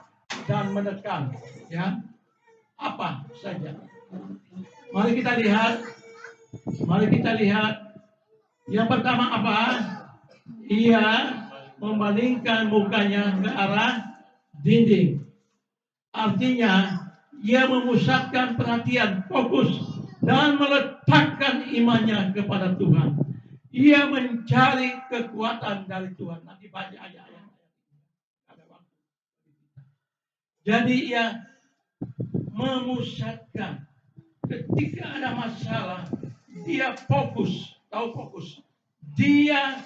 dan menekan, ya. Apa saja? Mari kita lihat. Yang pertama apa? Ia memalingkan mukanya ke arah dinding. Artinya, ia memusatkan perhatian, fokus, dan meletakkan imannya kepada Tuhan. Ia mencari kekuatan dari Tuhan. Nanti baca ayat-ayat. Ada waktu. Jadi ia memusatkan. Ketika ada masalah, dia fokus. Tahu fokus. Dia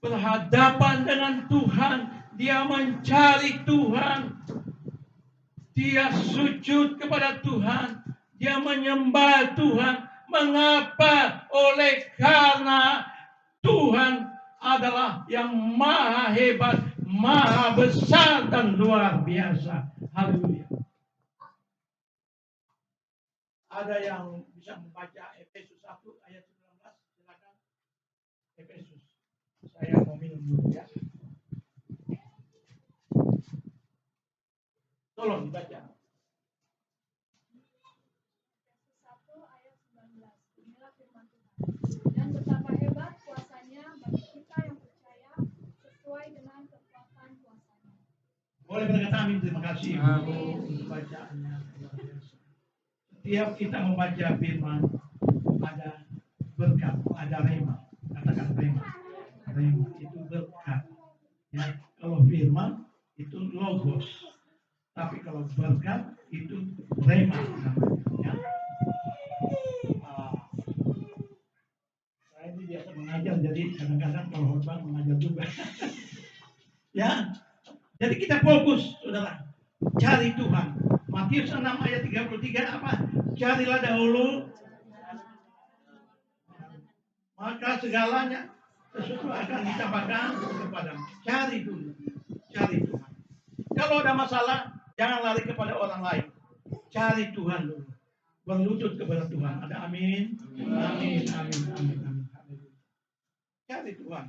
berhadapan dengan Tuhan. Dia mencari Tuhan. Dia sujud kepada Tuhan. Dia menyembah Tuhan. Mengapa? Oleh karena Tuhan adalah yang maha hebat, maha besar dan luar biasa. Haleluya. Ada yang bisa membaca Efesus 1 ayat 19? Silakan. Efesus. Saya mau minum dulu ya. Tolong dibaca. 1 ayat 19. Inilah firman Tuhan. Dan betapa hebat kuasanya bagi kita yang percaya sesuai dengan kekuatan kuasanya. Boleh berkata amin. Terima kasih untuk bacaannya. Setiap kita membaca firman ada berkat, ada rema. Katakan rema. Rema itu berkat. Ya, kalau firman itu logos. Tapi kalau berkat itu rema namanya. Ya. Saya ini biasa mengajar, jadi kadang-kadang kalau khotbah mengajar juga. Ya, jadi kita fokus, saudara, cari Tuhan. Matius 6 ayat 33 apa? Carilah dahulu, maka segalanya sesuatu akan ditambahkan kepadamu. Cari dulu, cari Tuhan. Kalau ada masalah, jangan lari kepada orang lain. Cari Tuhan dulu. Berlutut kepada Tuhan. Ada amin? Amin, amin, amin, amin. Cari Tuhan.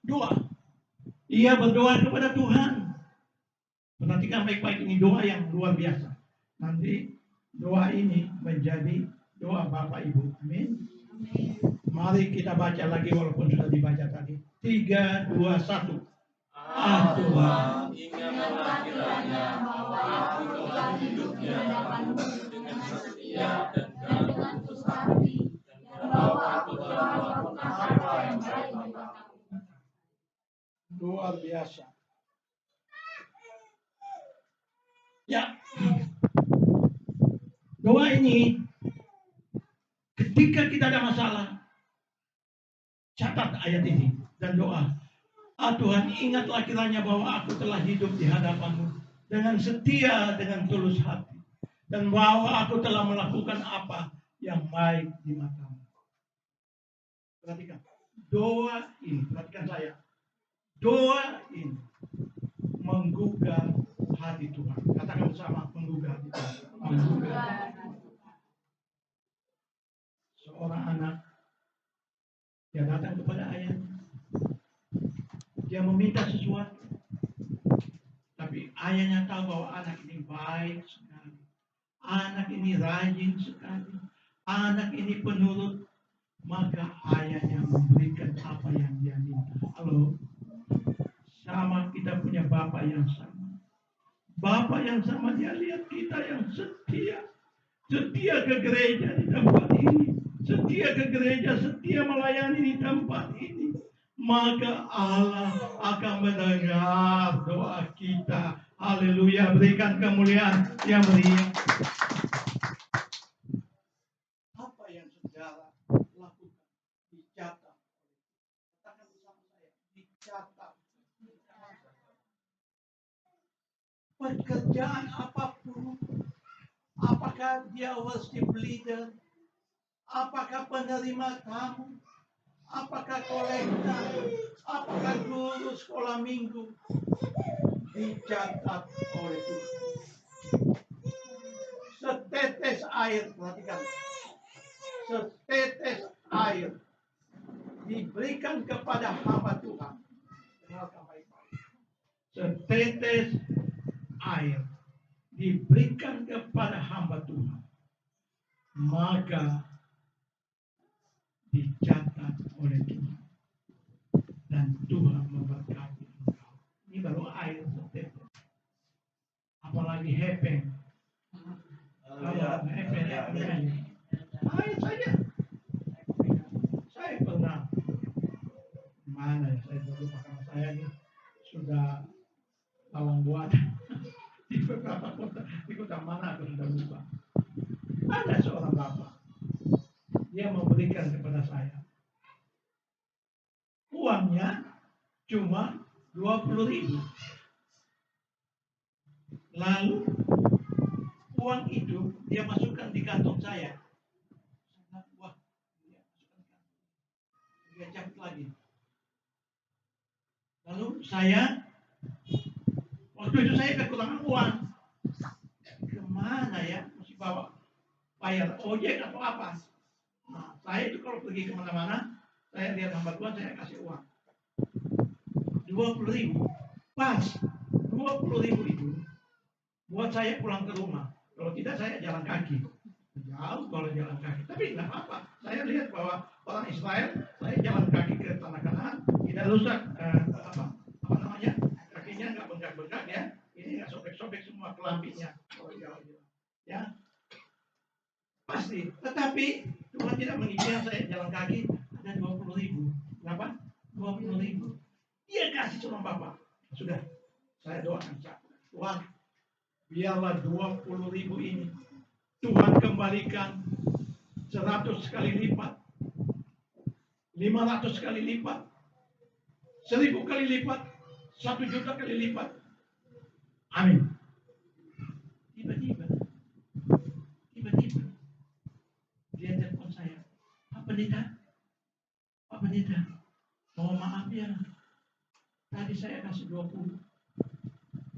Doa. Ia berdoa kepada Tuhan. Perhatikan baik-baik, ini doa yang luar biasa. Nanti doa ini menjadi doa Bapak Ibu. Amin. Mari kita baca lagi walaupun sudah dibaca tadi. 3, 2, 1. Ah Tuhan, Ingatlah kiranya bahwa aku telah hidup di hadapanmu dengan setia dan dengan tulus hati, dan bahwa aku telah melakukan apa yang baik di matamu. luar biasa. Ya, doa ini ketika kita ada masalah, catat ayat ini dan doa. Ah Tuhan, ingatlah kiranya bahwa aku telah hidup di hadapan-Mu dengan setia, dengan tulus hati, dan bahwa aku telah melakukan apa yang baik di mata-Mu. Perhatikan, doa ini, perhatikan saya, doa ini menggugah hati Tuhan. Katakan bersama, menggugah hati Tuhan. Menggugah. Seorang anak, dia datang kepada ayahnya. Dia meminta sesuatu. Tapi ayahnya tahu bahwa anak ini baik sekali. Anak ini rajin sekali. Anak ini penurut. Maka ayahnya memberikan apa yang dia minta. Halo. Sama, kita punya Bapa yang sama. Bapa yang sama, dia lihat kita yang setia. Setia ke gereja di tempat ini. Setia ke gereja, setia melayani di tempat ini. Maka Allah akan mendengar doa kita. Haleluya, berikan kemuliaan yang meriah. Apa yang saudara lakukan? Dicatat. Katakan bersama saya, dicatat. Pekerjaan apapun, apakah dia worship leader, apakah penerima tamu, apakah kolektor, apakah guru sekolah minggu, dicatat oleh Tuhan. Setetes air, perhatikan, setetes air diberikan kepada hamba Tuhan. Dengarkan baik-baik. Setetes air diberikan kepada hamba Tuhan, maka dicatat oleh Tuhan. Dan Tuhan memberkati engkau. Ini baru air setetes. Apalagi hepeng. Kalau hepeng, air saja. Saya pernah mana ya, saya lupa karena saya ini sudah lawan buat di beberapa kota, di kota mana aku sudah lupa. Ada seorang bapak, dia memberikan kepada saya uangnya cuma 20.000. Lalu uang itu dia masukkan di kantong saya. Saya bilang, wah, dia masukkan di kantong. Dia cabut lagi. Lalu waktu itu saya kekurangan uang. Kemana ya? Mesti bawa bayar ojek atau apa? Nah, saya itu kalau pergi kemana-mana, saya lihat hamba Tuhan, saya kasih uang. 20.000. Pas. 20.000 itu buat saya pulang ke rumah. Kalau tidak saya jalan kaki. Jauh kalau jalan kaki. Tapi nggak apa-apa. Saya lihat bahwa orang Israel, saya jalan kaki ke tanah Kanaan, tidak rusak apa namanya, kakinya nggak bengkak-bengkak ya. Ini nggak sobek-sobek semua kelambinya. Kalau jalan-jalan. Ya, pasti. Tetapi Tuhan tidak mengizinkan saya jalan kaki. Ada 20.000. Berapa? 20.000. Dia kasih sama Bapak. Sudah, saya doakan Tuhan, biarlah 20.000 ini Tuhan kembalikan 100 kali lipat, 500 kali lipat, 1.000 kali lipat, 1 juta kali lipat. Amin. Tiba-tiba dia telepon saya, Pak Pendeta, mohon maaf ya, tadi saya kasih 20,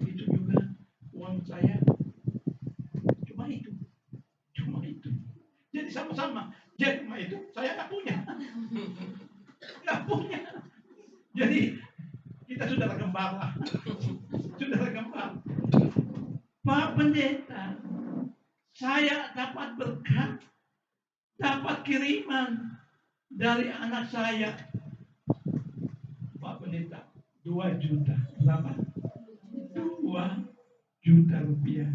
itu juga uang saya cuma itu. Jadi sama-sama, dia cuma itu, saya nggak punya. Jadi kita saudara gembala. Pak Pendeta, saya dapat berkat, dapat kiriman dari anak saya. Pak Pendeta, 2 juta. Berapa? 2 juta rupiah.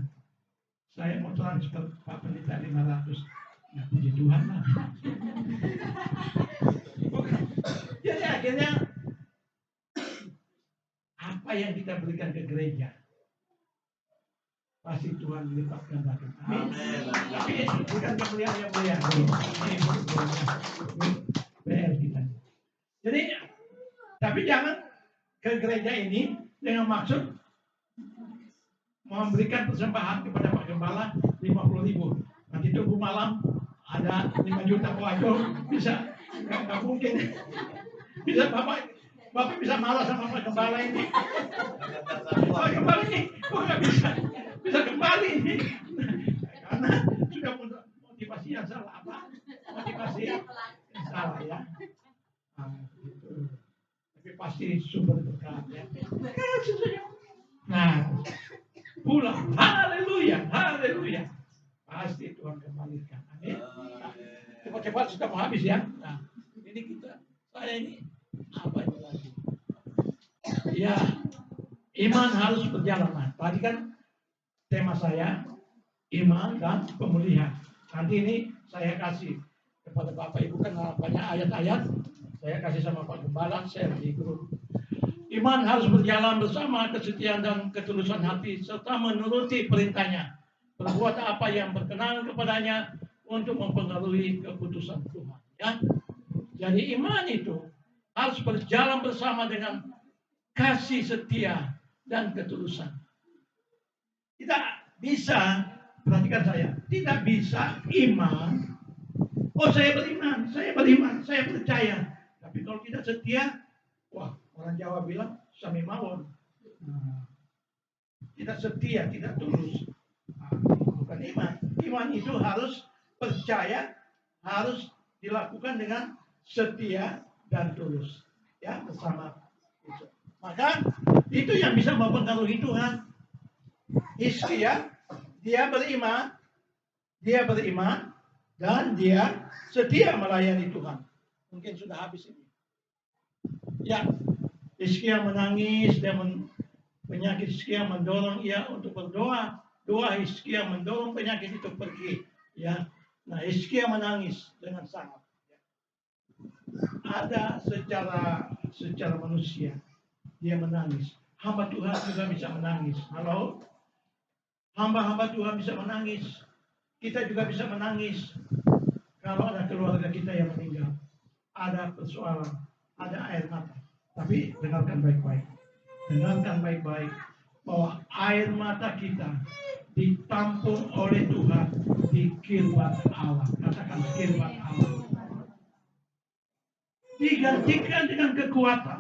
Saya mau transfer Pak Pendeta 500. Ya puji Tuhan lah. Jadi akhirnya apa yang kita berikan ke gereja pasti Tuhan lipat gandakan. Amin. Tapi bukan kemuliaan yang mulia. PR kita. Jadi tapi jangan ke gereja ini dengan maksud memberikan persembahan kepada Pak Gembala 50.000. Nanti tunggu malam ada 5 juta wajo, bisa nggak mungkin. Bisa Bapak bisa marah sama Pak Gembala ini. Pak Gembala ini kok nggak bisa kembali ini? Karena sudah motivasi yang salah. Motivasi yang salah ya. Gitu. Tapi pasti sumber berkat ya. Nah, pulang. Haleluya. Pasti Tuhan kembalikan. Amin. Nah, cepat-cepat sudah mau habis ya. Nah, ini saya ini apa itu lagi? Ya, iman harus berjalan. Nah, tadi kan tema saya iman dan pemulihan. Nanti ini saya kasih kepada Bapak Ibu kan banyak ayat-ayat. Saya kasih sama Pak Gembala, share di grup. Iman harus berjalan bersama kesetiaan dan ketulusan hati serta menuruti perintahnya. Berbuat apa yang berkenan kepadanya untuk mempengaruhi keputusan Tuhan. Ya. Jadi iman itu harus berjalan bersama dengan kasih setia dan ketulusan. Tidak bisa, perhatikan saya, tidak bisa iman. Oh saya beriman, saya percaya. Tapi kalau tidak setia, wah orang Jawa bilang sami mawon. Tidak setia, tidak tulus. Bukan iman. Iman itu harus percaya, harus dilakukan dengan setia dan tulus. Ya bersama itu. Maka itu yang bisa mempengaruhi Tuhan. Hizkia, dia beriman dan dia setia melayani Tuhan. Mungkin sudah habis ini. Ya, Hizkia menangis, penyakit Hizkia mendorong ia untuk berdoa. Doa Hizkia mendorong penyakit itu pergi. Ya, nah Hizkia menangis dengan sangat. Ada secara manusia dia menangis. Hamba Tuhan juga bisa menangis. Halo, hamba-hamba Tuhan bisa menangis. Kita juga bisa menangis kalau ada keluarga kita yang meninggal. Ada persoalan, ada air mata. Tapi dengarkan baik-baik. Dengarkan baik-baik bahwa air mata kita ditampung oleh Tuhan di kirbat Allah. Katakan kirbat Allah. Digantikan dengan kekuatan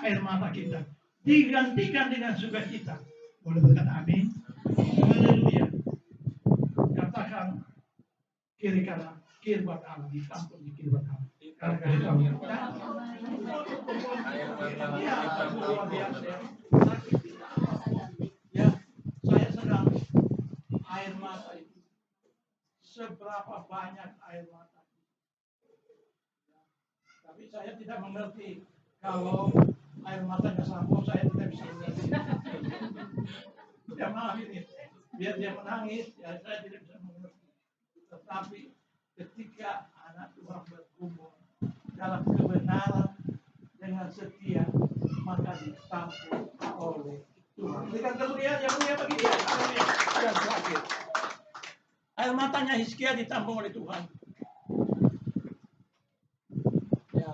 air mata kita. Digantikan dengan sukacita. Boleh berkata amin? Haleluya. Katakan kiri kanan, kirbat Allah, ditampung di kirbat Allah. Ya, saya sedang air mata itu. Seberapa banyak air mata. Tapi saya tidak mengerti kalau air matanya Sambo, saya tidak bisa mengerti. Ya maaf ini, biar dia menangis, ya saya tidak bisa mengerti. Tetapi ketika anak Tuhan berkumpul dalam kebenaran dengan setia, maka ditampung oleh Tuhan. Berikan kemuliaan yang mulia bagi dia. Yang terakhir, air matanya Hizkia ditampung oleh Tuhan. Ya.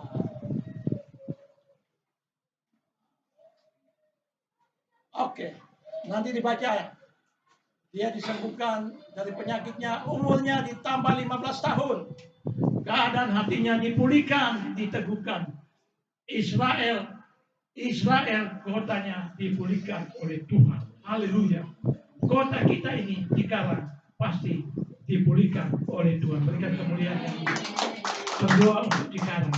Oke, nanti dibaca ya. Dia disembuhkan dari penyakitnya, umurnya ditambah 15 tahun. Keadaan hatinya dipulihkan, diteguhkan. Israel kotanya dipulihkan oleh Tuhan. Haleluya. Kota kita ini sekarang pasti dipulihkan oleh Tuhan. Berikan kemuliaan yang berdoa untuk sekarang.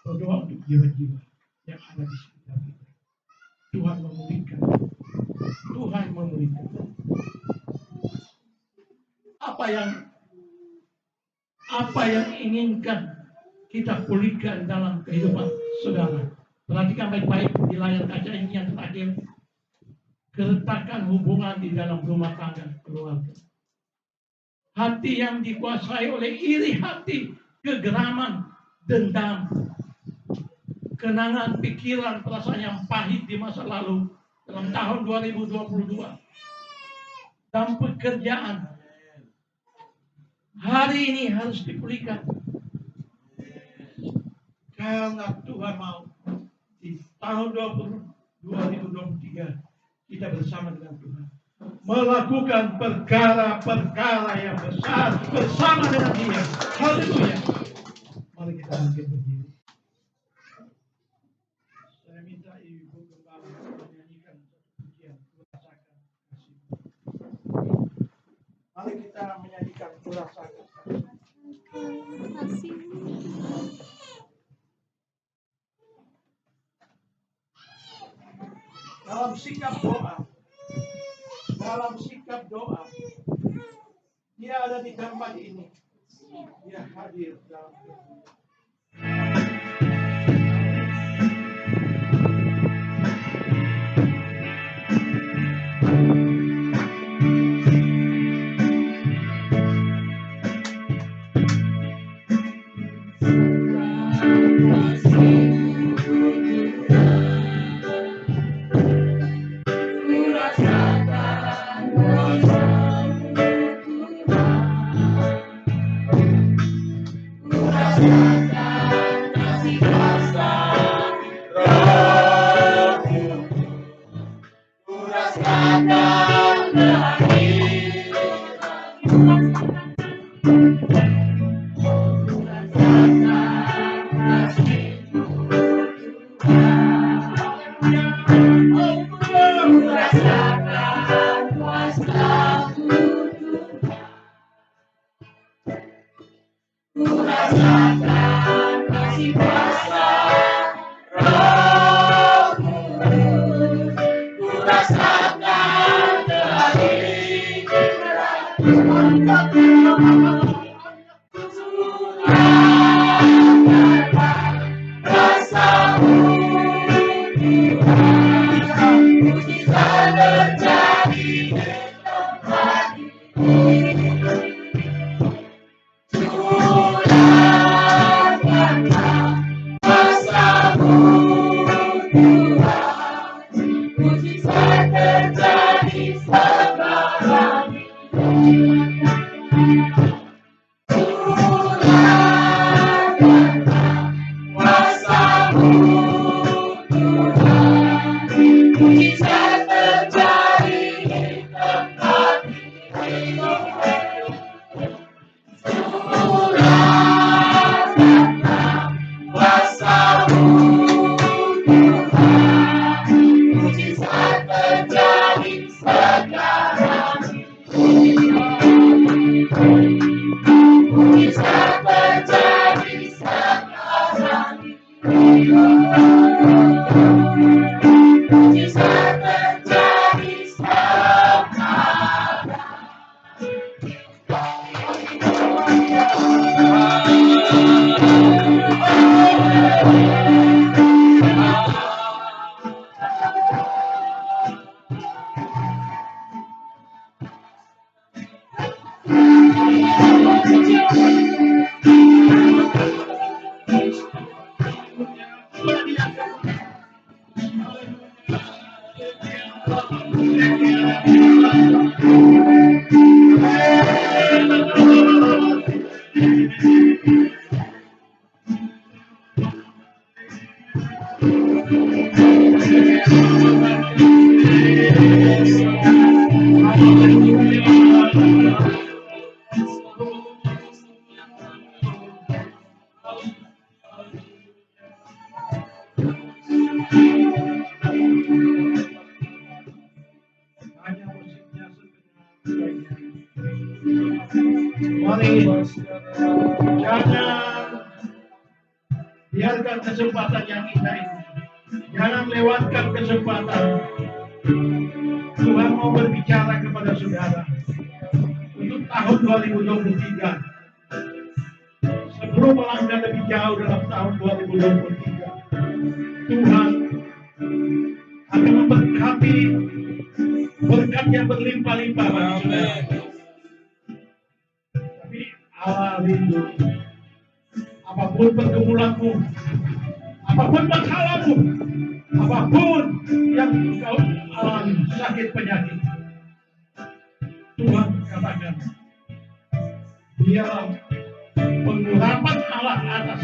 Berdoa untuk jiwa-jiwa yang ada di sekitar kita. Tuhan memulihkan. Tuhan memulihkan. Apa yang inginkan kita pulihkan dalam kehidupan saudara. Perhatikan baik-baik di layar kaca ini yang terakhir. Keretakan hubungan di dalam rumah tangga keluarga. Hati yang dikuasai oleh iri hati, kegeraman, dendam, kenangan, pikiran, perasaan yang pahit di masa lalu dalam tahun 2022. Dan pekerjaan hari ini harus dipulihkan. Karena Tuhan mau di tahun 2023 kita bersama dengan Tuhan melakukan perkara-perkara yang besar bersama dengan Dia. Haleluya. Mari kita bangkit berdiri. Saya minta Ibu Gembala menyanyikan satu pujian, Kurasakan Kasih-Mu. Mari kita menyanyikan Kurasakan Kasih-Mu. Dalam sikap doa, Dia ada di tempat ini. Dia hadir dalam hidup. Mari, jangan biarkan kesempatan yang indah ini. Jangan lewatkan kesempatan. Tuhan mau berbicara kepada saudara untuk tahun 2023. Sebelum melangkah lebih jauh dalam tahun 2023, Tuhan akan memberkati berkat yang berlimpah-limpah bagi saudara. Tapi Allah rindu, apapun pergumulanmu, apapun masalahmu, apapun yang kau alami, sakit penyakit, Tuhan katakan, biar pengurapan Allah atas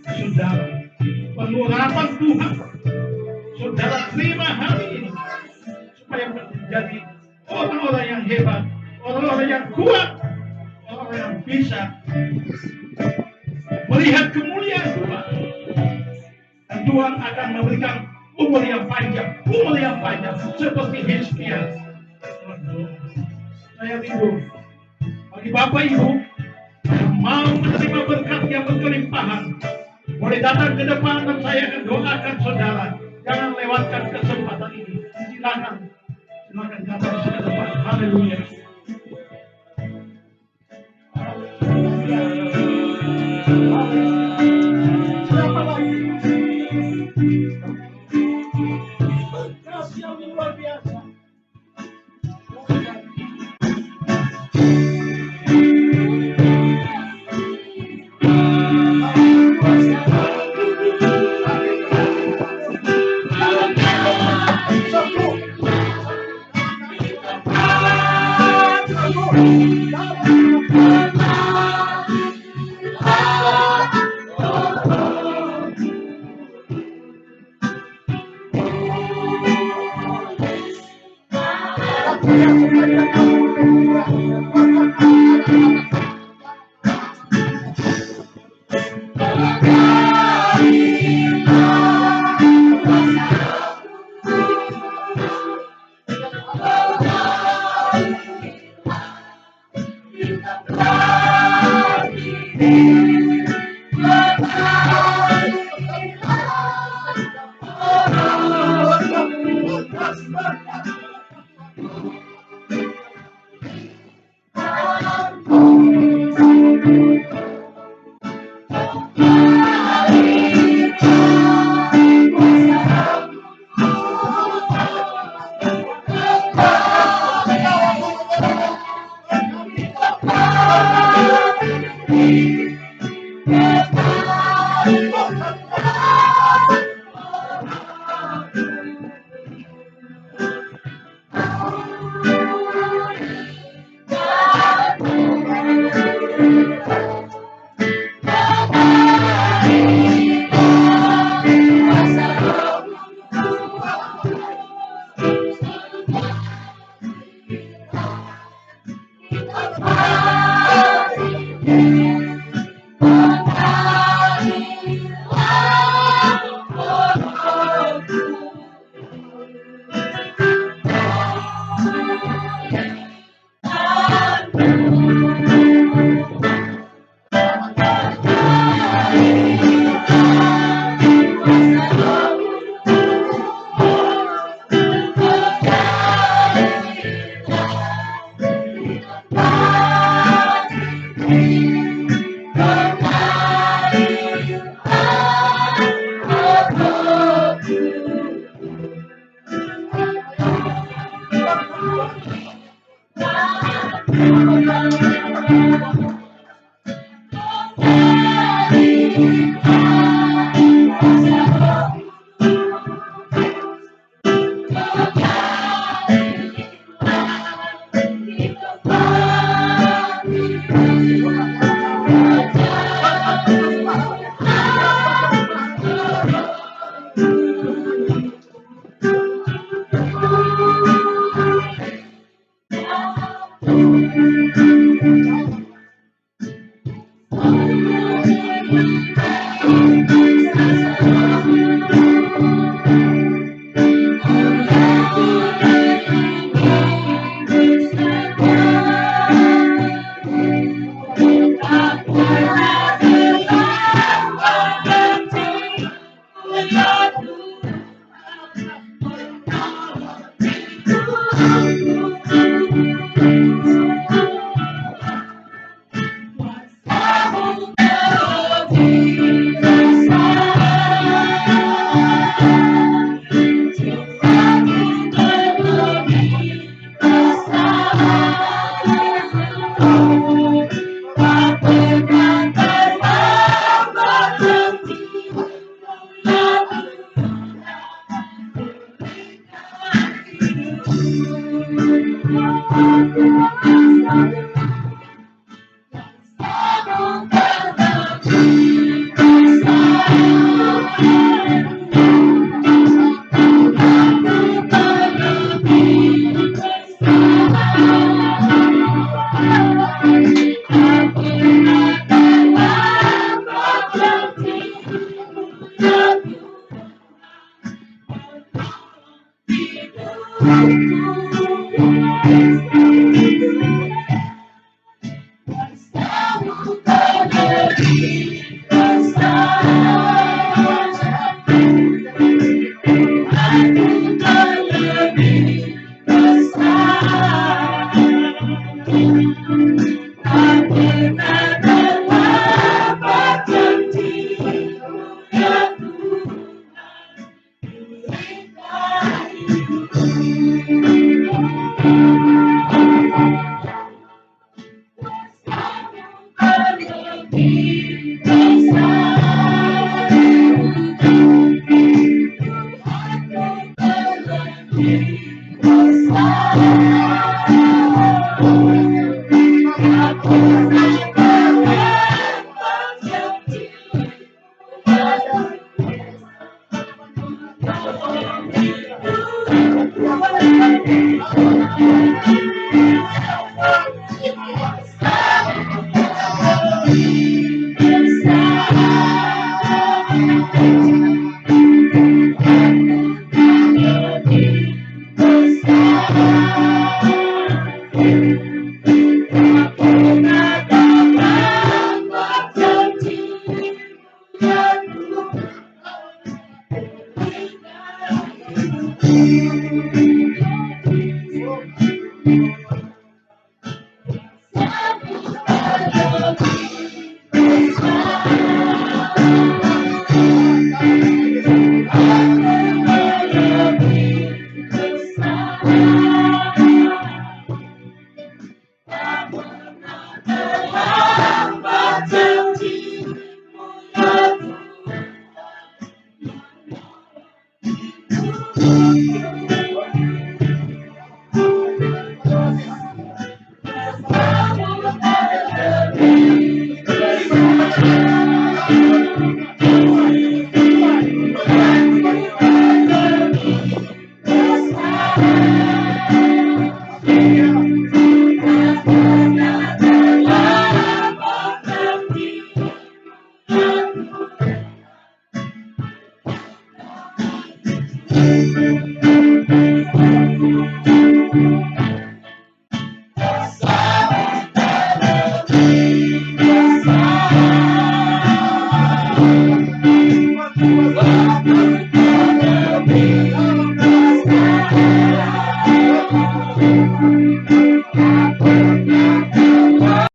saudara, pengurapan Tuhan, saudara terima hari ini, supaya menjadi orang-orang yang hebat, orang-orang yang kuat, orang yang bisa melihat kemuliaan Tuhan. Dan Tuhan akan memberikan umur yang panjang seperti Hizkia. Saya rindu bagi Bapak Ibu yang mau menerima berkat yang berkelimpahan, boleh datang ke depan dan saya akan doakan saudara. Jangan lewatkan kesempatan ini. Silakan datang ke depan. Haleluya. Siapa lagi? Berkat yang luar biasa.